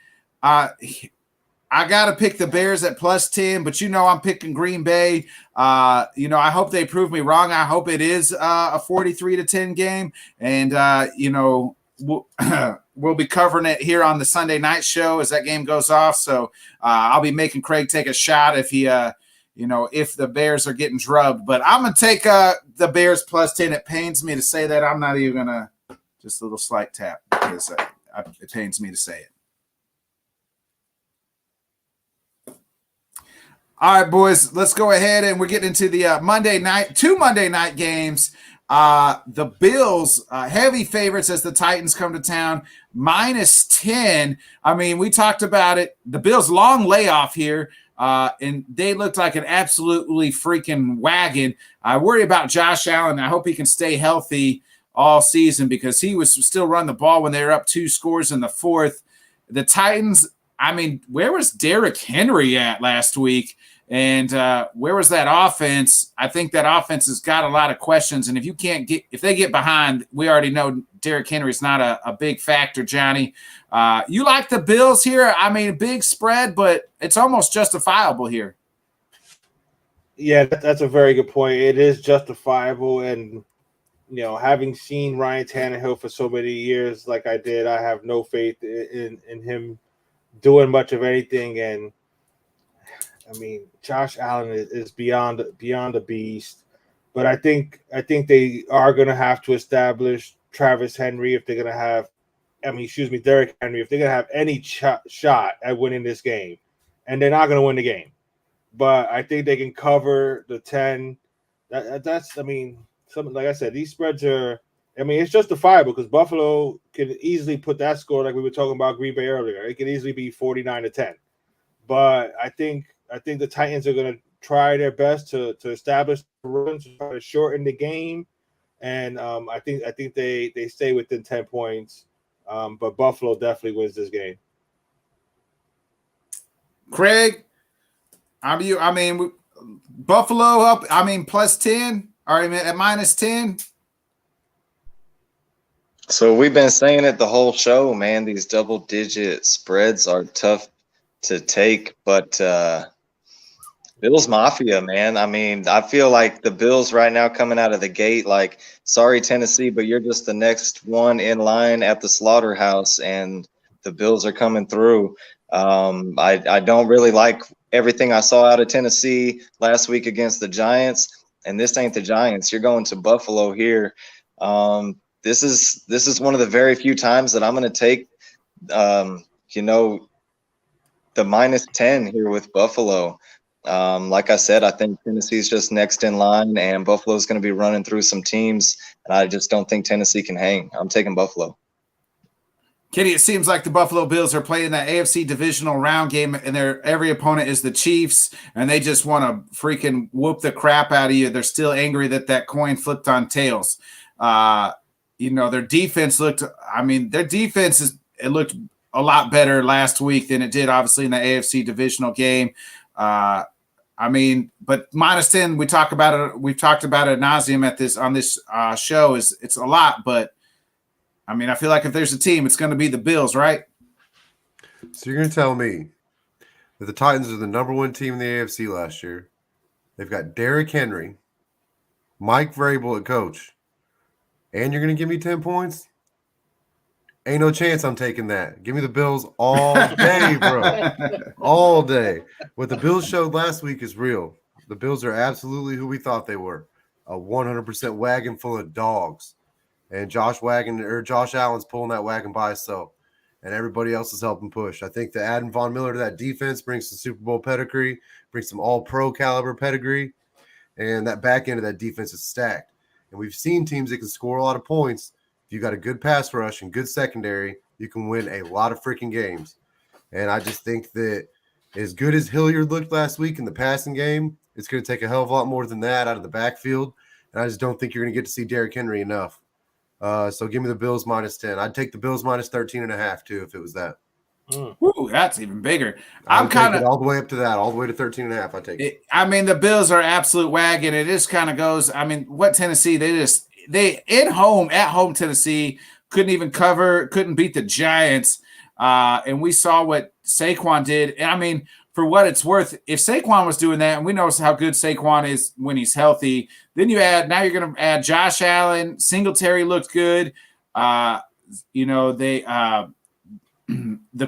Speaker 2: I got to pick the Bears at +10, but I'm picking Green Bay. I hope they prove me wrong. I hope it is a 43-10 game, and we'll be covering it here on the Sunday night show as that game goes off. So I'll be making Kraig take a shot if he if the Bears are getting drubbed. But I'm going to take the Bears plus 10. It pains me to say that. I'm not even going to – just a little slight tap because it pains me to say it. All right, boys, let's go ahead and we're getting into the two Monday night games. The Bills, heavy favorites as the Titans come to town, -10. I mean, we talked about it. The Bills' long layoff here, and they looked like an absolutely freaking wagon. I worry about Josh Allen. I hope he can stay healthy all season because he was still running the ball when they were up 2 scores in the fourth. The Titans, I mean, where was Derrick Henry at last week? And where was that offense? I think that offense has got a lot of questions. And if they get behind, we already know Derrick Henry's not a big factor, Johnny. You like the Bills here? I mean, big spread, but it's almost justifiable here.
Speaker 5: Yeah, that's a very good point. It is justifiable. And, having seen Ryan Tannehill for so many years like I did, I have no faith in him doing much of anything. And, I mean, Josh Allen is beyond a beast, but I think they are going to have to establish Derrick Henry if they're going to have any shot at winning this game, and they're not going to win the game. But I think they can cover the 10. Something like I said, these spreads are. I mean, it's justifiable because Buffalo can easily put that score like we were talking about Green Bay earlier. It could easily be 49-10, but I think the Titans are going to try their best to establish the run, to try to shorten the game, and I think they stay within 10 points. But Buffalo definitely wins this game.
Speaker 2: Kraig, Buffalo up. I mean, plus 10 or at -10.
Speaker 3: So we've been saying it the whole show, man. These double-digit spreads are tough to take, but Bills Mafia, man. I mean, I feel like the Bills right now coming out of the gate, like, sorry, Tennessee, but you're just the next one in line at the slaughterhouse, and the Bills are coming through. I don't really like everything I saw out of Tennessee last week against the Giants, and this ain't the Giants. You're going to Buffalo here. This is one of the very few times that I'm going to take, the -10 here with Buffalo. Like I said, I think Tennessee's just next in line, and Buffalo's going to be running through some teams, and I just don't think Tennessee can hang. I'm taking Buffalo.
Speaker 2: Kenny, it seems like the Buffalo Bills are playing that AFC divisional round game, and every opponent is the Chiefs, and they just want to freaking whoop the crap out of you. They're still angry that coin flipped on tails. Their defense looked it looked a lot better last week than it did, obviously, in the AFC divisional game. But -10, we've talked about it ad nauseum on this show. It's a lot, but I mean, I feel like if there's a team, it's going to be the Bills, right?
Speaker 4: So you're going to tell me that the Titans are the #1 team in the AFC last year. They've got Derrick Henry, Mike Vrabel at coach, and you're going to give me 10 points? Ain't no chance I'm taking that. Give me the Bills all day, bro. All day. What the Bills showed last week is real. The Bills are absolutely who we thought they were. A 100% wagon full of dogs. And Josh Allen's pulling that wagon by himself. And everybody else is helping push. I think that adding Von Miller to that defense brings some Super Bowl pedigree, brings some all-pro caliber pedigree, and that back end of that defense is stacked. And we've seen teams that can score a lot of points. If you got a good pass rush and good secondary, you can win a lot of freaking games. And I just think that as good as Hilliard looked last week in the passing game, it's going to take a hell of a lot more than that out of the backfield. And I just don't think you're going to get to see Derrick Henry enough. So give me the Bills -10. I'd take the Bills -13.5 too if it was that.
Speaker 2: Ooh, that's even bigger.
Speaker 4: I'm kind of all the way up to that, all the way to 13.5. I take it.
Speaker 2: I mean, the Bills are absolute wagon. It just kind of goes. I mean, what Tennessee? They at home Tennessee couldn't even cover, couldn't beat the Giants. And we saw what Saquon did. And I mean, for what it's worth, if Saquon was doing that, and we know how good Saquon is when he's healthy, then you're going to add Josh Allen. Singletary looked good. The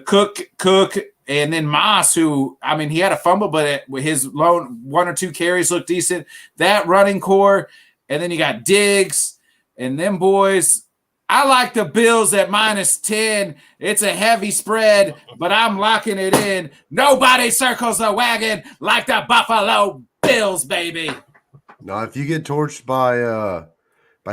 Speaker 2: Cook And then Moss, who, I mean, he had a fumble, but his lone 1 or 2 carries looked decent. That running core, and then you got Diggs, and them boys. I like the Bills at -10. It's a heavy spread, but I'm locking it in. Nobody circles the wagon like the Buffalo Bills, baby.
Speaker 4: Now, if you get torched by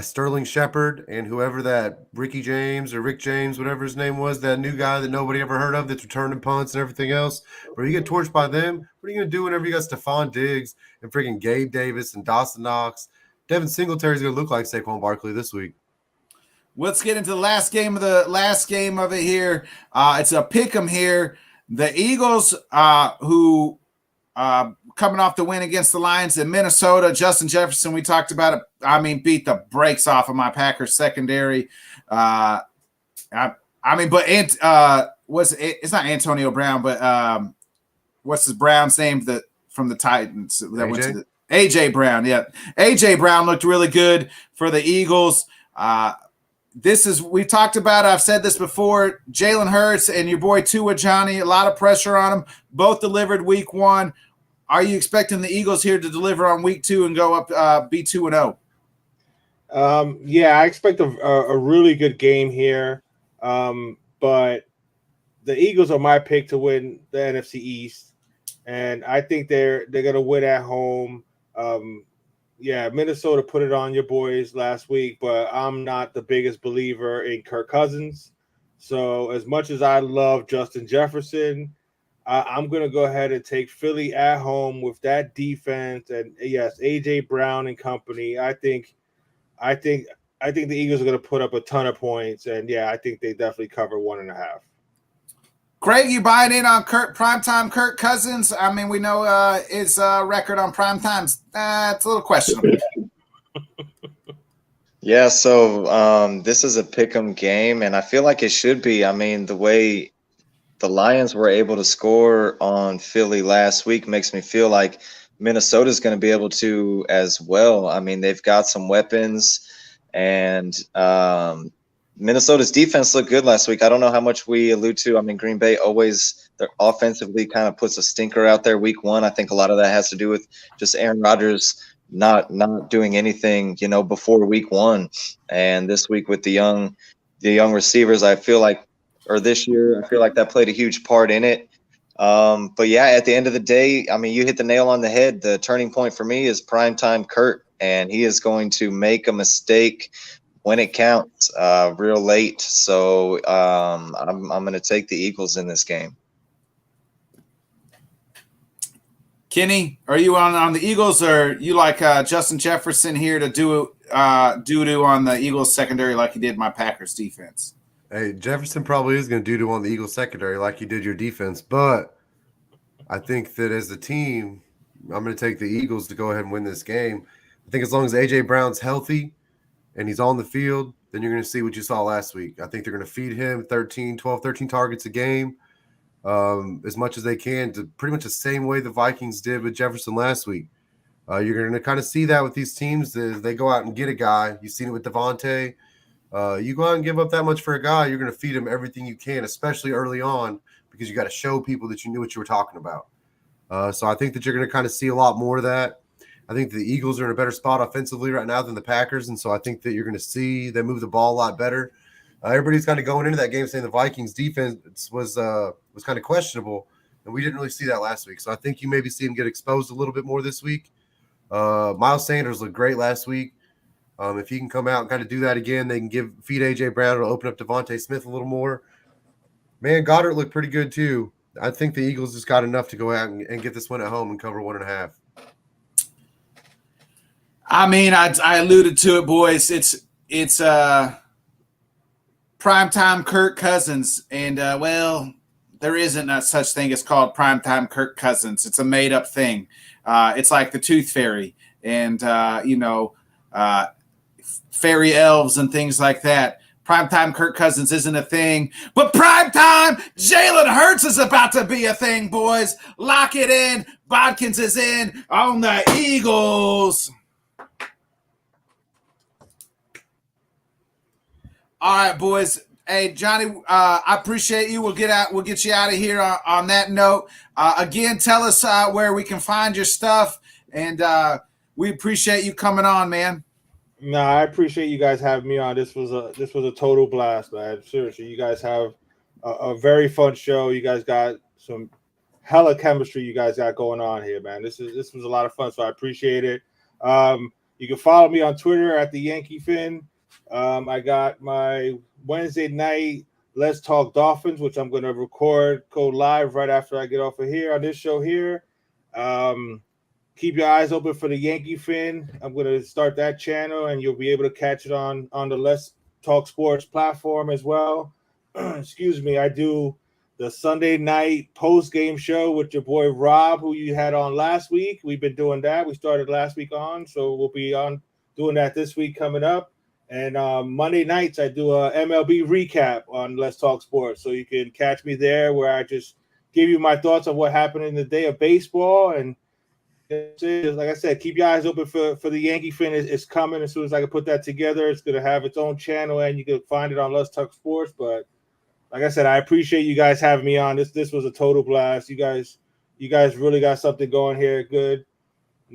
Speaker 4: Sterling Shepard and whoever that Ricky James or Rick James, whatever his name was, that new guy that nobody ever heard of that's returning punts and everything else, or you get torched by them, what are you going to do whenever you got Stephon Diggs and freaking Gabe Davis and Dawson Knox? Devin Singletary's going to look like Saquon Barkley this week.
Speaker 2: Let's get into the last game of it here. It's a pick 'em here. The Eagles, who coming off the win against the Lions in Minnesota, Justin Jefferson, we talked about it. I mean, beat the brakes off of my Packers secondary. But it's not Antonio Brown, but what's his Brown's name from the Titans that
Speaker 4: AJ?
Speaker 2: went to the AJ Brown. Yeah, AJ Brown looked really good for the Eagles. We've talked about, I've said this before, Jalen Hurts and your boy Tua Johnny, a lot of pressure on them. Both delivered week 1. Are you expecting the Eagles here to deliver on week 2 and go up be 2-0?
Speaker 5: Yeah, I expect a really good game here. But the Eagles are my pick to win the NFC East. And I think they're going to win at home. Yeah, Minnesota put it on your boys last week, but I'm not the biggest believer in Kirk Cousins. So as much as I love Justin Jefferson, I'm going to go ahead and take Philly at home with that defense. And yes, AJ Brown and company. I think the Eagles are going to put up a ton of points. And yeah, I think they definitely cover 1.5.
Speaker 2: Kraig, you buying in on primetime Kirk Cousins? I mean, we know his record on primetime's it's a little questionable.
Speaker 3: Yeah, so this is a pick'em game, and I feel like it should be. I mean, the way the Lions were able to score on Philly last week makes me feel like Minnesota's going to be able to as well. I mean, they've got some weapons, and Minnesota's defense looked good last week. I don't know how much we allude to. I mean, Green Bay always, their offensively kind of puts a stinker out there week 1. I think a lot of that has to do with just Aaron Rodgers not doing anything, before week 1. And this week with the young receivers, I feel like, or this year, I feel like that played a huge part in it. But yeah, at the end of the day, I mean, you hit the nail on the head. The turning point for me is primetime Kurt, and he is going to make a mistake when it counts, real late. So I'm going to take the Eagles in this game.
Speaker 2: Kenny, are you on the Eagles, or you like Justin Jefferson here to do doo-doo on the Eagles secondary like he did my Packers defense?
Speaker 4: Hey, Jefferson probably is going to doo-doo on the Eagles secondary like he did your defense, but I think that as a team, I'm going to take the Eagles to go ahead and win this game. I think as long as A.J. Brown's healthy and he's on the field, then you're going to see what you saw last week. I think they're going to feed him 13 targets a game, as much as they can, to pretty much the same way the Vikings did with Jefferson last week. You're going to kind of see that with these teams as they go out and get a guy. You've seen it with Devontae. You go out and give up that much for a guy, you're going to feed him everything you can, especially early on, because you got to show people that you knew what you were talking about. So I think that you're going to kind of see a lot more of that. I think the Eagles are in a better spot offensively right now than the Packers, and so I think that you're going to see them move the ball a lot better. Everybody's kind of going into that game saying the Vikings defense was kind of questionable, and we didn't really see that last week. So I think you maybe see him get exposed a little bit more this week. Miles Sanders looked great last week. If he can come out and kind of do that again, they can feed A.J. Brown. It'll open up Devontae Smith a little more. Man, Goddard looked pretty good too. I think the Eagles just got enough to go out and get this one at home and cover 1.5.
Speaker 2: I mean, I alluded to it, boys. It's primetime Kirk Cousins, and there isn't a such thing as called primetime Kirk Cousins. It's a made up thing. It's like the Tooth Fairy, and fairy elves and things like that. Primetime Kirk Cousins isn't a thing, but primetime Jalen Hurts is about to be a thing, boys. Lock it in. Bodkins is in on the Eagles. All right, boys. Hey, Johnny, I appreciate you. We'll get you out of here on that note. Again, tell us where we can find your stuff, and we appreciate you coming on, man.
Speaker 5: No, I appreciate you guys having me on. This was a total blast, man. Seriously, you guys have a very fun show. You guys got some hella chemistry you guys got going on here, man. This was a lot of fun, so I appreciate it. You can follow me on Twitter at the Yankee Fin. I got my Wednesday night Let's Talk Dolphins, which I'm going to go live right after I get off of here on this show here. Keep your eyes open for the Yankee Fin. I'm going to start that channel, and you'll be able to catch it on the Let's Talk Sports platform as well. Excuse me. I do the Sunday night post-game show with your boy Rob, who you had on last week. We've been doing that. We started last week on, so we'll be on doing that this week coming up. And Monday nights, I do a MLB recap on Let's Talk Sports. So you can catch me there where I just give you my thoughts on what happened in the day of baseball. And like I said, keep your eyes open for the Yankee Fin. It's coming as soon as I can put that together. It's going to have its own channel, and you can find it on Let's Talk Sports. But like I said, I appreciate you guys having me on. This was a total blast. You guys really got something going here. Good.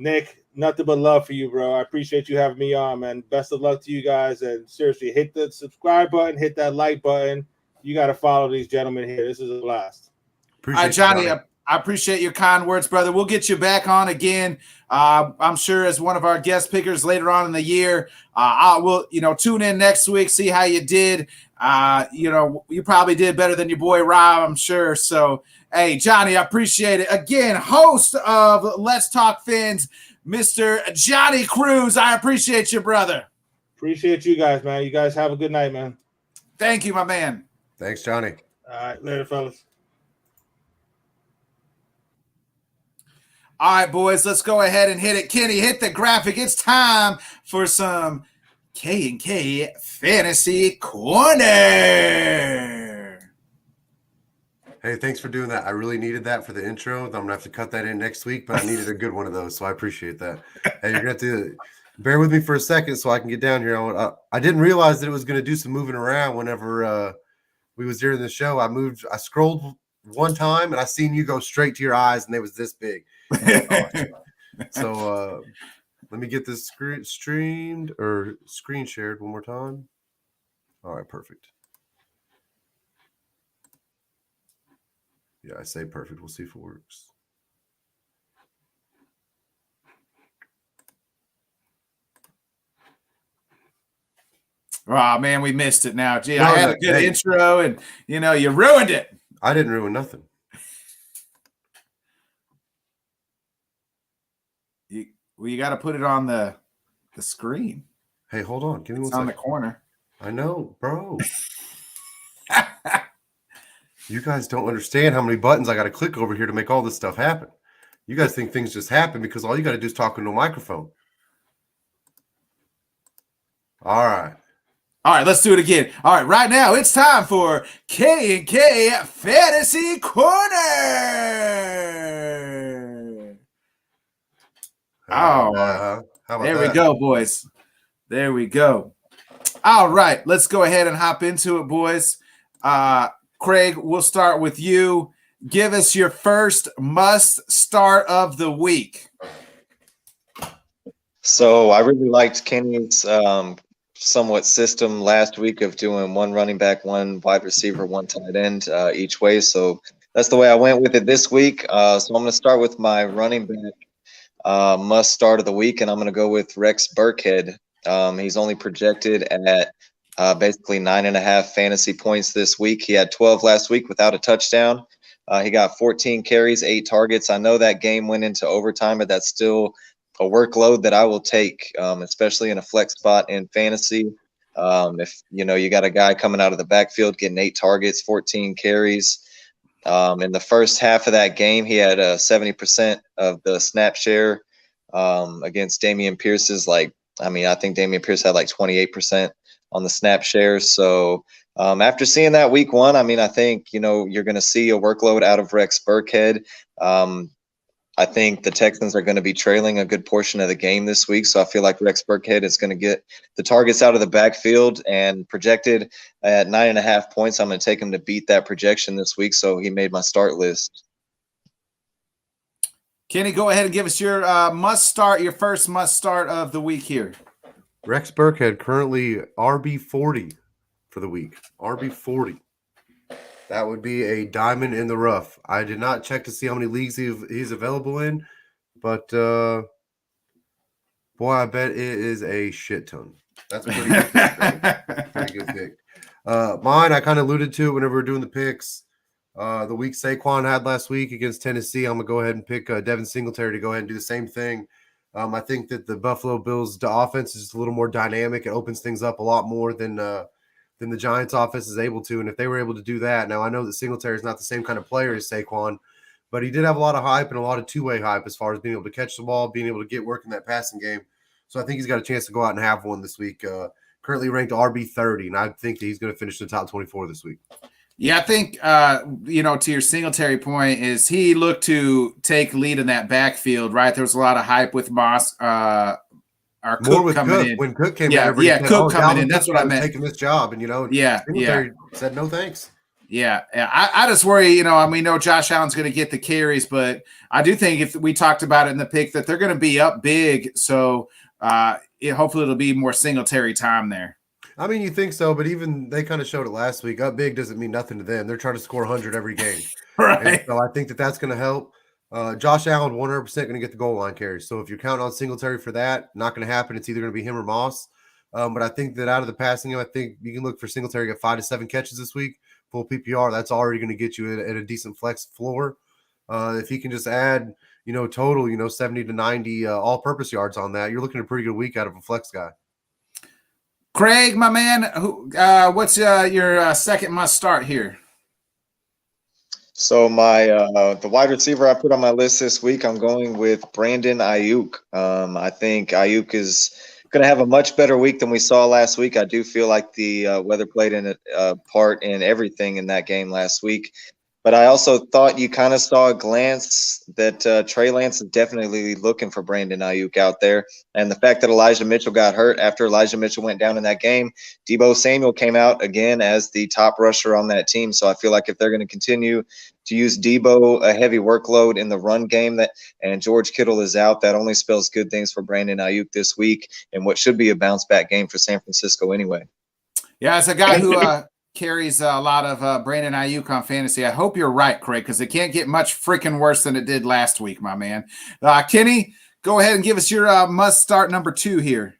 Speaker 5: Nick, nothing but love for you, bro. I appreciate you having me on, man. Best of luck to you guys. And seriously, hit the subscribe button, hit that like button. You got to follow these gentlemen here. This is a blast.
Speaker 2: All right, Johnny, I appreciate your kind words, brother. We'll get you back on again. I'm sure as one of our guest pickers later on in the year. I will, tune in next week, see how you did. You probably did better than your boy Rob, I'm sure. So, hey, Johnny, I appreciate it. Again, host of Let's Talk Fins, Mr. Johnny Cruz. I appreciate you, brother.
Speaker 5: Appreciate you guys, man. You guys have a good night, man.
Speaker 2: Thank you, my man.
Speaker 4: Thanks, Johnny.
Speaker 5: All right, later, fellas.
Speaker 2: All right, boys, let's go ahead and hit it. Kenny, hit the graphic. It's time for some K&K Fantasy Corner.
Speaker 4: Hey, thanks for doing that. I really needed that for the intro. I'm going to have to cut that in next week, but I needed a good one of those, so I appreciate that. Hey, you're going to have to bear with me for a second so I can get down here. I didn't realize that it was going to do some moving around whenever we was during the show. I scrolled one time, and I seen you go straight to your eyes, and they was this big. So let me get this streamed or screen shared one more time. All right, perfect. Yeah, I say perfect. We'll see if it works.
Speaker 2: Oh, man, we missed it now. Gee, I had a good intro, and, you ruined it.
Speaker 4: I didn't ruin nothing.
Speaker 2: You got to put it on the screen.
Speaker 4: Hey, hold on. Give me one
Speaker 2: second. On the corner.
Speaker 4: I know, bro. You guys don't understand how many buttons I got to click over here to make all this stuff happen. You guys think things just happen because all you got to do is talk into a microphone. All right.
Speaker 2: All right, let's do it again. All right, right now it's time for K&K Fantasy Corner. Oh,
Speaker 4: how about
Speaker 2: there
Speaker 4: that?
Speaker 2: We go, boys. There we go. All right, let's go ahead and hop into it, boys. Kraig, we'll start with you. Give us your first must start of the week.
Speaker 3: So I really liked Kenny's somewhat system last week of doing one running back, one wide receiver, one tight end each way. So that's the way I went with it this week. So I'm going to start with my running back must start of the week, and I'm going to go with Rex Burkhead. He's only projected at basically 9.5 fantasy points this week. He had 12 last week without a touchdown. He got 14 carries, 8 targets. I know that game went into overtime, but that's still a workload that I will take, especially in a flex spot in fantasy. If you got a guy coming out of the backfield getting 8 targets, 14 carries. In the first half of that game, he had 70% of the snap share against Dameon Pierce's. I think Dameon Pierce had 28% on the snap share. So after seeing that week one, I think, you're going to see a workload out of Rex Burkhead. I think the Texans are going to be trailing a good portion of the game this week. So I feel like Rex Burkhead is going to get the targets out of the backfield, and projected at 9.5 points. I'm going to take him to beat that projection this week. So he made my start list.
Speaker 2: Kenny, go ahead and give us your your first must start of the week here.
Speaker 4: Rex Burkhead currently RB40 for the week. RB40. That would be a diamond in the rough. I did not check to see how many leagues he's available in, but boy, I bet it is a shit ton. That's a pretty good pick. Right? Pretty good pick. Mine, I kind of alluded to whenever we were doing the picks. The week Saquon had last week against Tennessee, I'm going to go ahead and pick Devin Singletary to go ahead and do the same thing. I think that the Buffalo Bills offense is just a little more dynamic. It opens things up a lot more than the Giants offense is able to. And if they were able to do that, now I know that Singletary is not the same kind of player as Saquon, but he did have a lot of hype and a lot of two-way hype as far as being able to catch the ball, being able to get work in that passing game. So I think he's got a chance to go out and have one this week. Currently ranked RB30, and I think that he's going to finish in the top 24 this week.
Speaker 2: Yeah, I think, to your Singletary point, is he looked to take lead in that backfield, right? There was a lot of hype with Moss, Cook coming in. When Cook came in, Cook coming in. That's what I meant.
Speaker 4: Taking this job, and Singletary said no thanks.
Speaker 2: Yeah. I just worry, we know Josh Allen's going to get the carries, but I do think if we talked about it in the pick that they're going to be up big, so hopefully it'll be more Singletary time there.
Speaker 4: I mean, you think so, but even they kind of showed it last week. Up big doesn't mean nothing to them. They're trying to score 100 every game.
Speaker 2: Right.
Speaker 4: And so I think that's going to help. Josh Allen 100% going to get the goal line carries. So if you're counting on Singletary for that, not going to happen. It's either going to be him or Moss. But I think that out of the passing game, I think you can look for Singletary to get 5 to 7 catches this week. Full PPR, that's already going to get you at a decent flex floor. If he can just add, total, 70 to 90 all-purpose yards on that, you're looking at a pretty good week out of a flex guy.
Speaker 2: Kraig, my man, what's your second must start here?
Speaker 3: So my the wide receiver I put on my list this week, I'm going with Brandon Ayuk. I think Ayuk is going to have a much better week than we saw last week. I do feel like the weather played a part in everything in that game last week. But I also thought you kind of saw a glance that Trey Lance is definitely looking for Brandon Ayuk out there. And the fact that Elijah Mitchell got hurt after Elijah Mitchell went down in that game, Deebo Samuel came out again as the top rusher on that team. So I feel like if they're going to continue to use Deebo a heavy workload in the run game and George Kittle is out, that only spells good things for Brandon Ayuk this week and what should be a bounce-back game for San Francisco anyway.
Speaker 2: Yeah, as a guy who carries a lot of Brandon Ayuk on fantasy. I hope you're right, Kraig, because it can't get much freaking worse than it did last week, my man. Kenny, go ahead and give us your must-start number 2 here.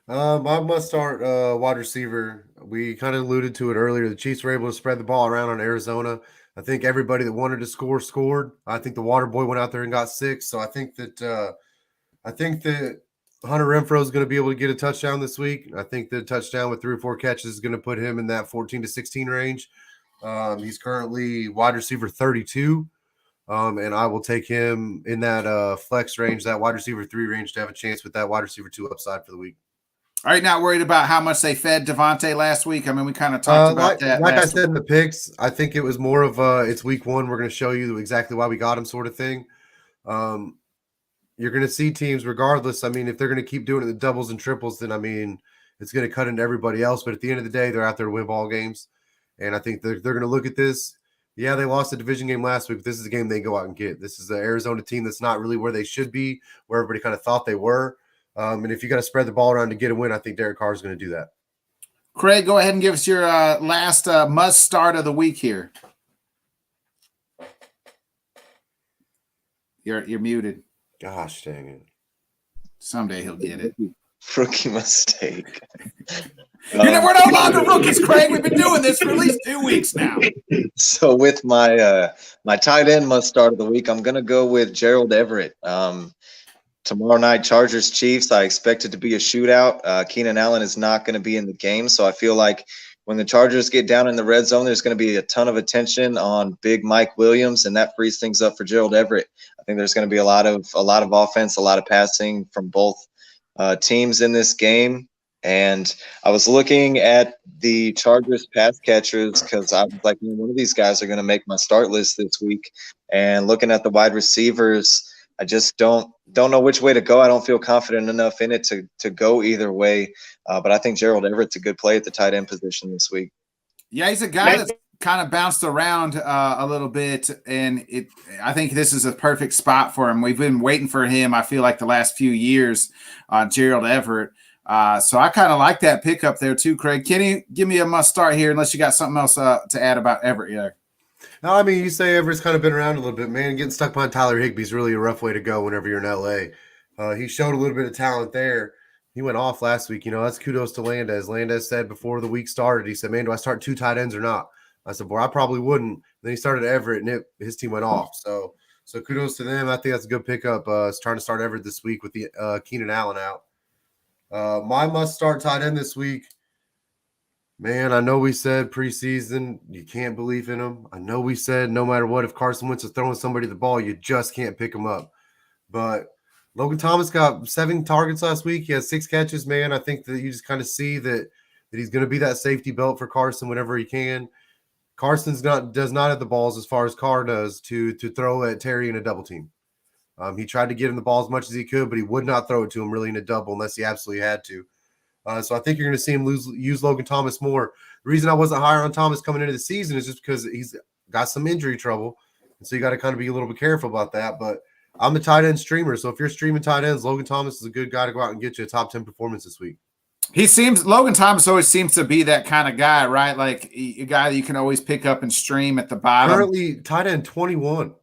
Speaker 4: My must-start wide receiver, we kind of alluded to it earlier. The Chiefs were able to spread the ball around on Arizona. I think everybody that wanted to score scored. I think the water boy went out there and got 6. So I think that Hunter Renfrow is going to be able to get a touchdown this week. I think the touchdown with 3 or 4 catches is going to put him in that 14 to 16 range. He's currently wide receiver 32, and I will take him in that flex range, that wide receiver 3 range, to have a chance with that wide receiver 2 upside for the week.
Speaker 2: Are you not worried about how much they fed Devontae last week? I mean, we kind of talked about that.
Speaker 4: Like I said in the picks, I think it was more of it's week 1. We're going to show you exactly why we got him sort of thing. You're going to see teams regardless. I mean, if they're going to keep doing it in the doubles and triples, then, I mean, it's going to cut into everybody else. But at the end of the day, they're out there to win ball games. And I think they're going to look at this. Yeah, they lost the division game last week, but this is a game they go out and get. This is the Arizona team that's not really where they should be, where everybody kind of thought they were. And if you got to spread the ball around to get a win, I think Derek Carr is going to do that.
Speaker 2: Kraig, go ahead and give us your last must start of the week here. You're muted.
Speaker 4: Gosh dang it.
Speaker 2: Someday he'll get it.
Speaker 3: Rookie mistake.
Speaker 2: We're no longer rookies, Kraig. We've been doing this for at least 2 weeks now.
Speaker 3: So with my my tight end must start of the week, I'm going to go with Gerald Everett. Tomorrow night, Chargers Chiefs. I expect it to be a shootout. Keenan Allen is not going to be in the game, so I feel like when the Chargers get down in the red zone, there's going to be a ton of attention on big Mike Williams, and that frees things up for Gerald Everett. I think there's going to be a lot of offense, a lot of passing from both teams in this game. And I was looking at the Chargers pass catchers because I was like, one of these guys are going to make my start list this week. And looking at the wide receivers, I just don't know which way to go. I don't feel confident enough in it to go either way. But I think Gerald Everett's a good play at the tight end position this week.
Speaker 2: Yeah, he's a guy that's kind of bounced around a little bit, and I think this is a perfect spot for him. We've been waiting for him, I feel like, the last few years on Gerald Everett. So I kind of like that pickup there too, Kraig. Kenny, give me a must start here unless you got something else to add about Everett here.
Speaker 4: No, I mean, you say Everett's kind of been around a little bit, man. Getting stuck behind Tyler Higbee is really a rough way to go whenever you're in LA. He showed a little bit of talent there. He went off last week. That's kudos to Landez. Landez said before the week started, he said, man, do I start 2 tight ends or not? I said, boy, I probably wouldn't. Then he started Everett, and his team went off. So kudos to them. I think that's a good pickup. Trying to start Everett this week with the Keenan Allen out. My must-start tight end this week, man, I know we said preseason, you can't believe in him. I know we said no matter what, if Carson Wentz is throwing somebody the ball, you just can't pick him up. But Logan Thomas got 7 targets last week. He has 6 catches, man. I think that you just kind of see that he's going to be that safety belt for Carson whenever he can. Carson's does not have the balls as far as Carr does to throw at Terry in a double team. He tried to get him the ball as much as he could, but he would not throw it to him really in a double unless he absolutely had to. So I think you're going to see him use Logan Thomas more. The reason I wasn't higher on Thomas coming into the season is just because he's got some injury trouble. And so you got to kind of be a little bit careful about that. But I'm a tight end streamer. So if you're streaming tight ends, Logan Thomas is a good guy to go out and get you a top 10 performance this week.
Speaker 2: Logan Thomas always seems to be that kind of guy, right? Like a guy that you can always pick up and stream at the bottom.
Speaker 4: Currently tight end 21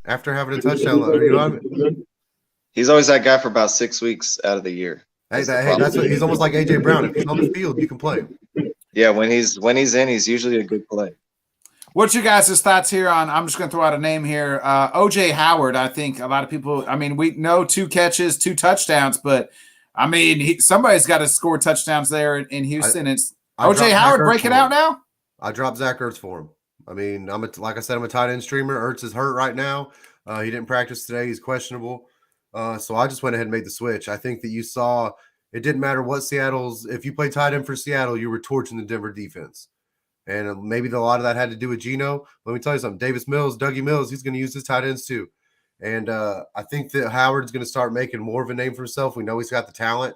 Speaker 4: after having a touchdown. You know what I mean?
Speaker 3: He's always that guy for about 6 weeks out of the year.
Speaker 4: He's almost like A.J. Brown. If he's on the field, you can play him.
Speaker 3: Yeah, when he's in, he's usually a good play.
Speaker 2: What's your guys' thoughts here on, I'm just going to throw out a name here, O.J. Howard. I think a lot of people, we know 2 catches, 2 touchdowns, but, somebody's got to score touchdowns there in Houston. It's O.J. Howard breaking out now?
Speaker 4: I dropped Zach Ertz for him. Like I said, I'm a tight end streamer. Ertz is hurt right now. He didn't practice today. He's questionable. So I just went ahead and made the switch. I think that you saw it didn't matter what if you play tight end for Seattle, you were torching the Denver defense. And maybe a lot of that had to do with Geno. Let me tell you something. Dougie Mills, he's going to use his tight ends too. And I think that Howard's going to start making more of a name for himself. We know he's got the talent.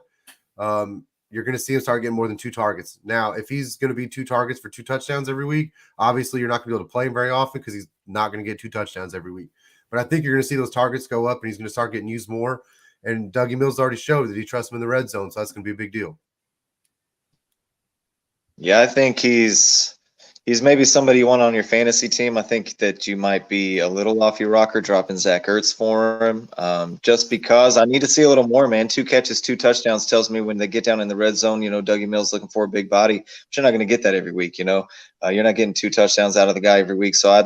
Speaker 4: You're going to see him start getting more than 2 targets. Now, if he's going to be 2 targets for 2 touchdowns every week, obviously you're not going to be able to play him very often because he's not going to get 2 touchdowns every week. But I think you're going to see those targets go up, and he's going to start getting used more. And Dougie Mills already showed that he trusts him in the red zone, so that's going to be a big deal.
Speaker 3: Yeah, I think he's maybe somebody you want on your fantasy team. I think that you might be a little off your rocker dropping Zach Ertz for him, just because I need to see a little more, man. 2 catches, 2 touchdowns tells me when they get down in the red zone, Dougie Mills looking for a big body. But you're not going to get that every week, You're not getting 2 touchdowns out of the guy every week. So I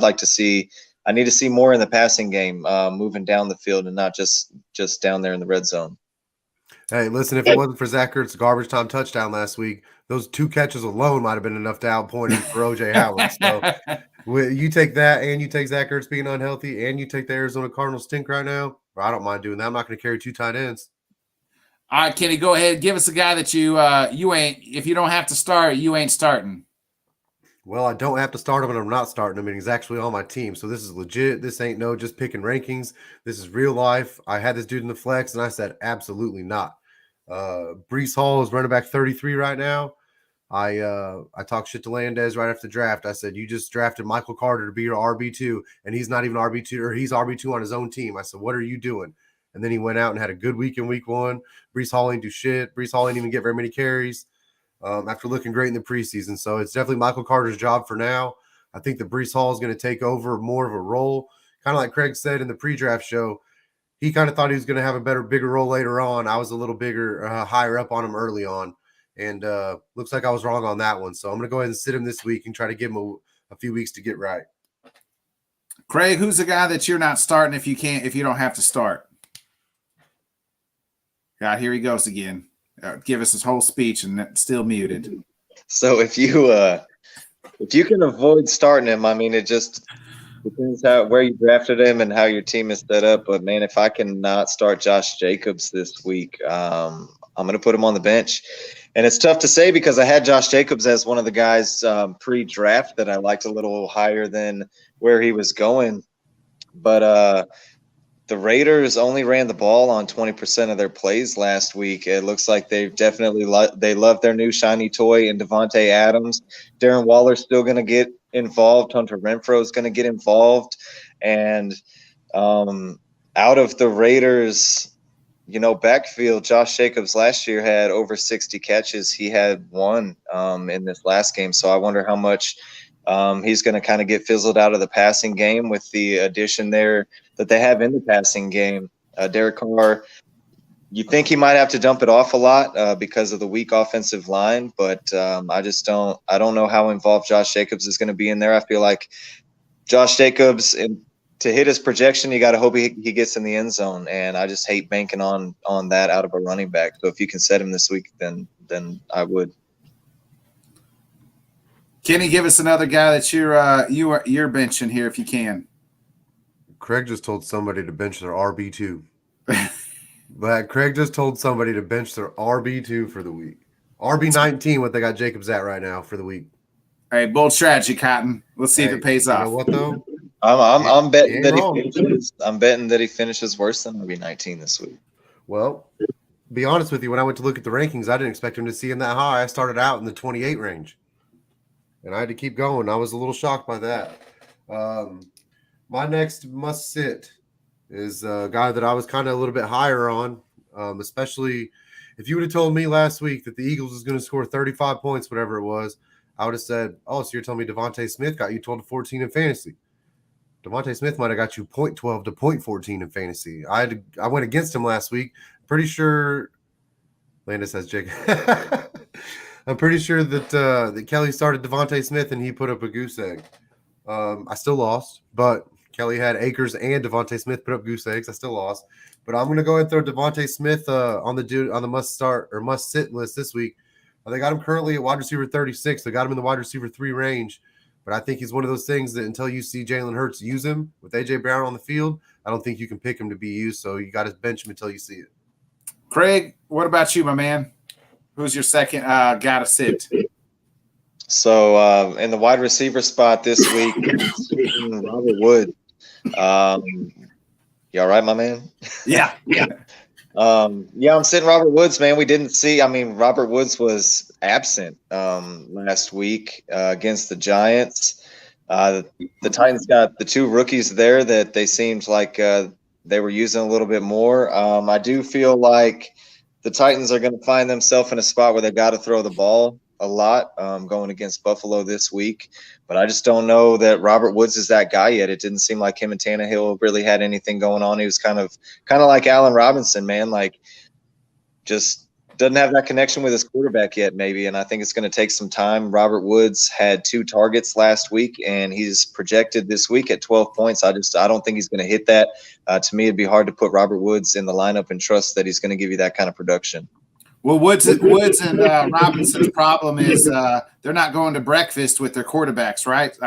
Speaker 3: need to see more in the passing game, moving down the field and not just down there in the red zone.
Speaker 4: Hey, listen, if it wasn't for Zach Ertz's garbage time touchdown last week, those 2 catches alone might have been enough to outpoint him for O.J. Howard. So you take that, and you take Zach Ertz being unhealthy, and you take the Arizona Cardinals stink right now. I don't mind doing that. I'm not going to carry 2 tight ends.
Speaker 2: All right, Kenny, go ahead. Give us a guy that you ain't. If you don't have to start, you ain't starting.
Speaker 4: Well, I don't have to start him, and I'm not starting him, and he's actually on my team. So this is legit. This ain't no just picking rankings. This is real life. I had this dude in the flex, and I said absolutely not. Breece Hall is running back 33 right now. I talked shit to Landez right after the draft. I said, you just drafted Michael Carter to be your RB2, and he's not even RB2, or he's RB2 on his own team. I said, what are you doing? And then he went out and had a good week in week 1. Breece Hall ain't do shit. Breece Hall ain't even get very many carries. After looking great in the preseason. So it's definitely Michael Carter's job for now. I think that Breece Hall is going to take over more of a role. Kind of like Kraig said in the pre-draft show, he kind of thought he was going to have a bigger role later on. I was a little bigger, higher up on him early on. And looks like I was wrong on that one. So I'm going to go ahead and sit him this week and try to give him a few weeks to get right.
Speaker 2: Kraig, who's the guy that you're not starting if you don't have to start? God, here he goes again. Give us his whole speech and still muted.
Speaker 3: So if you can avoid starting him, it just depends where you drafted him and how your team is set up. But man, if I cannot start Josh Jacobs this week, I'm going to put him on the bench. And it's tough to say because I had Josh Jacobs as one of the guys pre-draft that I liked a little higher than where he was going. But the Raiders only ran the ball on 20% of their plays last week. It looks like they've definitely they love their new shiny toy in Devontae Adams. Darren Waller's still going to get involved. Hunter Renfrow is going to get involved. And out of the Raiders, backfield, Josh Jacobs last year had over 60 catches. He had one in this last game. So I wonder how much he's going to kind of get fizzled out of the passing game with the addition there that they have in the passing game. Derek Carr, you think he might have to dump it off a lot because of the weak offensive line, but I don't know how involved Josh Jacobs is going to be in there. I feel like Josh Jacobs, to hit his projection, you got to hope he gets in the end zone, and I just hate banking on that out of a running back. So if you can set him this week, then I would.
Speaker 2: Kenny, give us another guy that you're benching here if you can.
Speaker 4: Craig just told somebody to bench their RB2. But Craig just told somebody to bench their RB2 for the week. RB19, what they got Jacobs at right now for the week.
Speaker 2: All right, bold strategy, Cotton. Let's see if it pays off.
Speaker 4: You know what though?
Speaker 3: I'm betting that he finishes. I'm betting that he finishes worse than RB19 this week.
Speaker 4: Well, be honest with you, when I went to look at the rankings, I didn't expect him to see him that high. I started out in the 28 range, and I had to keep going. I was a little shocked by that. My next must sit is a guy that I was kind of a little bit higher on, especially if you would have told me last week that the Eagles was going to score 35 points, whatever it was, I would have said, oh, so you're telling me Devontae Smith got you 12 to 14 in fantasy. Devontae Smith might have got you 0.12 to 0.14 in fantasy. I went against him last week. Pretty sure Landis has Jake. I'm pretty sure that Kelly started Devontae Smith and he put up a goose egg. I still lost, but Kelly had Akers and Devontae Smith put up goose eggs. I still lost, but I'm going to go ahead and throw Devontae Smith on the must start or must sit list this week. They got him currently at wide receiver 36. They got him in the wide receiver 3 range, but I think he's one of those things that until you see Jalen Hurts use him with AJ Brown on the field, I don't think you can pick him to be used. So you got to bench him until you see it.
Speaker 2: Craig, what about you, my man? Who's your second guy to sit?
Speaker 3: So in the wide receiver spot this week, Robert Wood. You all right, my man?
Speaker 2: Yeah.
Speaker 3: I'm sitting Robert Woods, man. We didn't see – Robert Woods was absent last week against the Giants. The Titans got the 2 rookies there that they seemed like they were using a little bit more. I do feel like the Titans are going to find themselves in a spot where they've got to throw the ball a lot going against Buffalo this week. But I just don't know that Robert Woods is that guy yet. It didn't seem like him and Tannehill really had anything going on. He was kind of like Allen Robinson, man, like just doesn't have that connection with his quarterback yet maybe, and I think it's going to take some time. Robert Woods had 2 targets last week, and he's projected this week at 12 points. I don't think he's going to hit that. To me, it'd be hard to put Robert Woods in the lineup and trust that he's going to give you that kind of production.
Speaker 2: Well, Woods and Robinson's problem is they're not going to breakfast with their quarterbacks, right?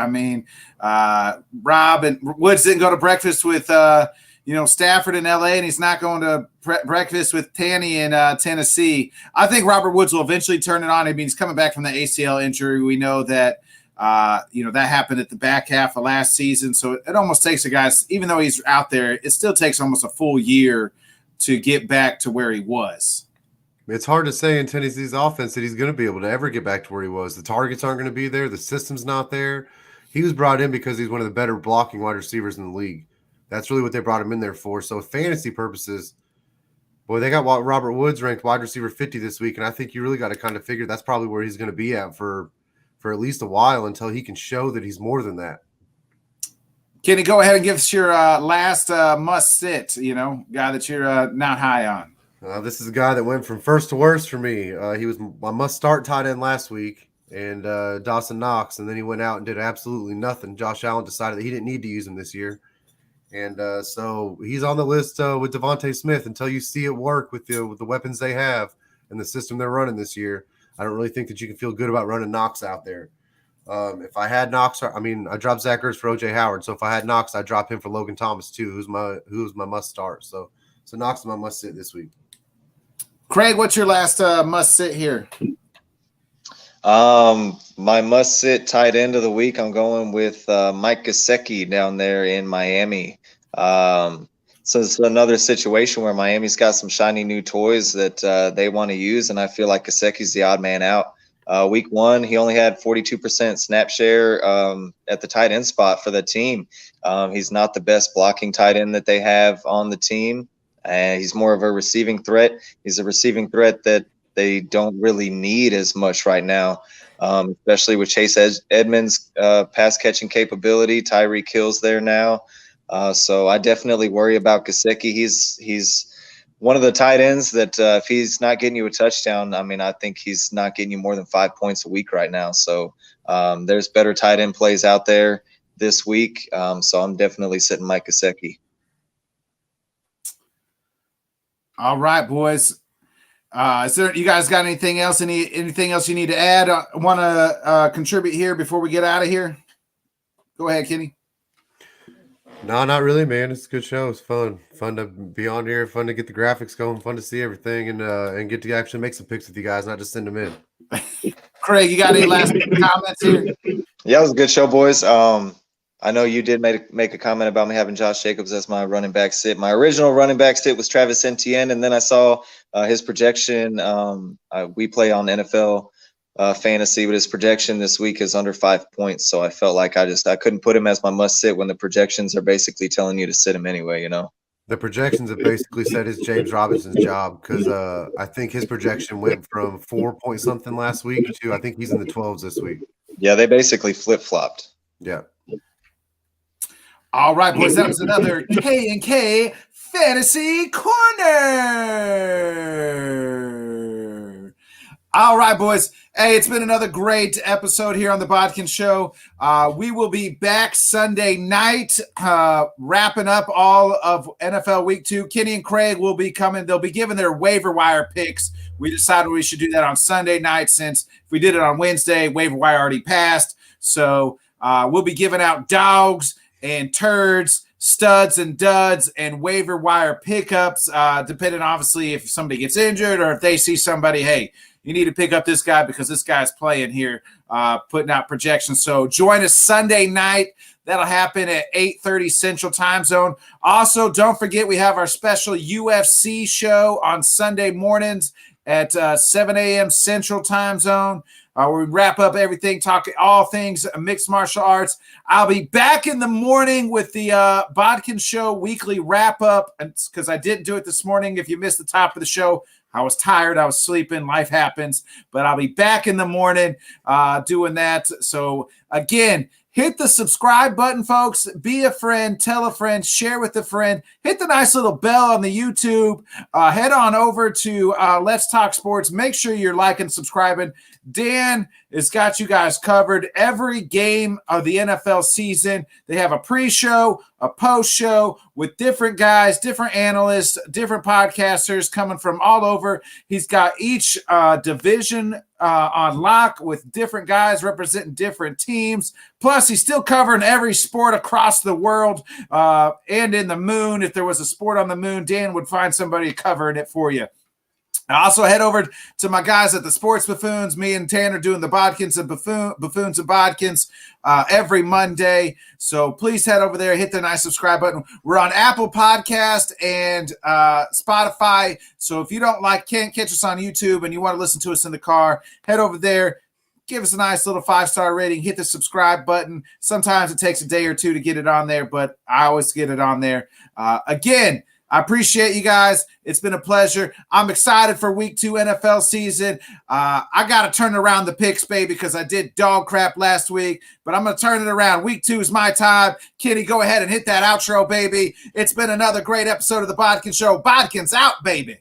Speaker 2: Rob and Woods didn't go to breakfast with Stafford in LA, and he's not going to breakfast with Tanny in Tennessee. I think Robert Woods will eventually turn it on. He's coming back from the ACL injury. We know that that happened at the back half of last season. So it almost takes a guy, even though he's out there, it still takes almost a full year to get back to where he was.
Speaker 4: It's hard to say in Tennessee's offense that he's going to be able to ever get back to where he was. The targets aren't going to be there. The system's not there. He was brought in because he's one of the better blocking wide receivers in the league. That's really what they brought him in there for. So fantasy purposes, boy, they got Robert Woods ranked wide receiver 50 this week, and I think you really got to kind of figure that's probably where he's going to be at for at least a while until he can show that he's more than that.
Speaker 2: Kenny, go ahead and give us your last must-sit, guy that you're not high on.
Speaker 4: This is a guy that went from first to worst for me. He was my must-start tight end last week, and Dawson Knox, and then he went out and did absolutely nothing. Josh Allen decided that he didn't need to use him this year. And so he's on the list with Devontae Smith until you see it work with the weapons they have and the system they're running this year. I don't really think that you can feel good about running Knox out there. If I had Knox, I dropped Zach Ertz for O.J. Howard. So if I had Knox, I'd drop him for Logan Thomas too, who's my must start. So Knox is my must sit this week.
Speaker 2: Craig, what's your last must sit here?
Speaker 3: My must sit tight end of the week, I'm going with Mike Gesicki down there in Miami. So it's another situation where Miami's got some shiny new toys that they want to use, and I feel like Gesicki's the odd man out. Week 1, he only had 42% snap share at the tight end spot for the team. He's not the best blocking tight end that they have on the team. He's more of a receiving threat. He's a receiving threat that they don't really need as much right now, especially with Chase Edmonds' pass-catching capability. Tyreek Hill's there now. So I definitely worry about Gesicki. He's one of the tight ends that if he's not getting you a touchdown, I mean, I think he's not getting you more than 5 points a week right now. So there's better tight end plays out there this week. So I'm definitely sitting Mike Gesicki.
Speaker 2: All right, boys. Is there, you guys got anything else? Anything else you need to add? Want to contribute here before we get out of here? Go ahead, Kenny.
Speaker 4: No, not really, man. It's a good show. It's fun to be on here. Fun to get the graphics going. Fun to see everything and get to actually make some picks with you guys, not just send them in.
Speaker 2: Craig, you got any last comments here?
Speaker 3: Yeah, it was a good show, boys. I know you did make a comment about me having Josh Jacobs as my running back sit. My original running back sit was Travis Etienne, and then I saw his projection. We play on NFL fantasy, but his projection this week is under 5 points. So I felt like I couldn't put him as my must sit when the projections are basically telling you to sit him anyway,
Speaker 4: The projections have basically said it's James Robinson's job because I think his projection went from 4 point something last week to I think he's in the 12s this week.
Speaker 3: Yeah, they basically flip-flopped.
Speaker 4: Yeah.
Speaker 2: All right, boys, that was another K&K Fantasy Corner. All right, boys. Hey, it's been another great episode here on the Bodkin Show. We will be back Sunday night, wrapping up all of NFL Week 2. Kenny and Kraig will be coming. They'll be giving their waiver wire picks. We decided we should do that on Sunday night since if we did it on Wednesday, waiver wire already passed. So we'll be giving out dogs and turds, studs and duds, and waiver wire pickups, depending obviously if somebody gets injured or if they see somebody, hey, you need to pick up this guy because this guy's playing here, putting out projections. So join us Sunday night. That'll happen at 8:30 Central Time Zone. Also, don't forget we have our special UFC show on Sunday mornings at 7 a.m. Central Time Zone. We wrap up everything, talking all things mixed martial arts. I'll be back in the morning with the Bodkin Show weekly wrap-up because I didn't do it this morning. If you missed the top of the show, I was tired. I was sleeping. Life happens. But I'll be back in the morning doing that. So, again, hit the subscribe button, folks. Be a friend. Tell a friend. Share with a friend. Hit the nice little bell on the YouTube. Head on over to Let's Talk Sports. Make sure you're liking, subscribing. Dan has got you guys covered every game of the NFL season. They have a pre-show, a post-show with different guys, different analysts, different podcasters coming from all over. He's got each division on lock with different guys representing different teams. Plus, he's still covering every sport across the world and in the moon. If there was a sport on the moon, Dan would find somebody covering it for you. I also head over to my guys at the Sports Buffoons. Me and Tanner doing the Bodkins and Buffoons and Bodkins every Monday. So please head over there, hit the nice subscribe button. We're on Apple Podcast and Spotify. So if you can't catch us on YouTube and you want to listen to us in the car, head over there. Give us a nice little 5-star rating. Hit the subscribe button. Sometimes it takes a day or two to get it on there, but I always get it on there. Again, I appreciate you guys. It's been a pleasure. I'm excited for Week 2 NFL season. I got to turn around the picks, baby, because I did dog crap last week, but I'm going to turn it around. Week 2 is my time. Kenny, go ahead and hit that outro, baby. It's been another great episode of The Bodkin Show. Bodkins out, baby.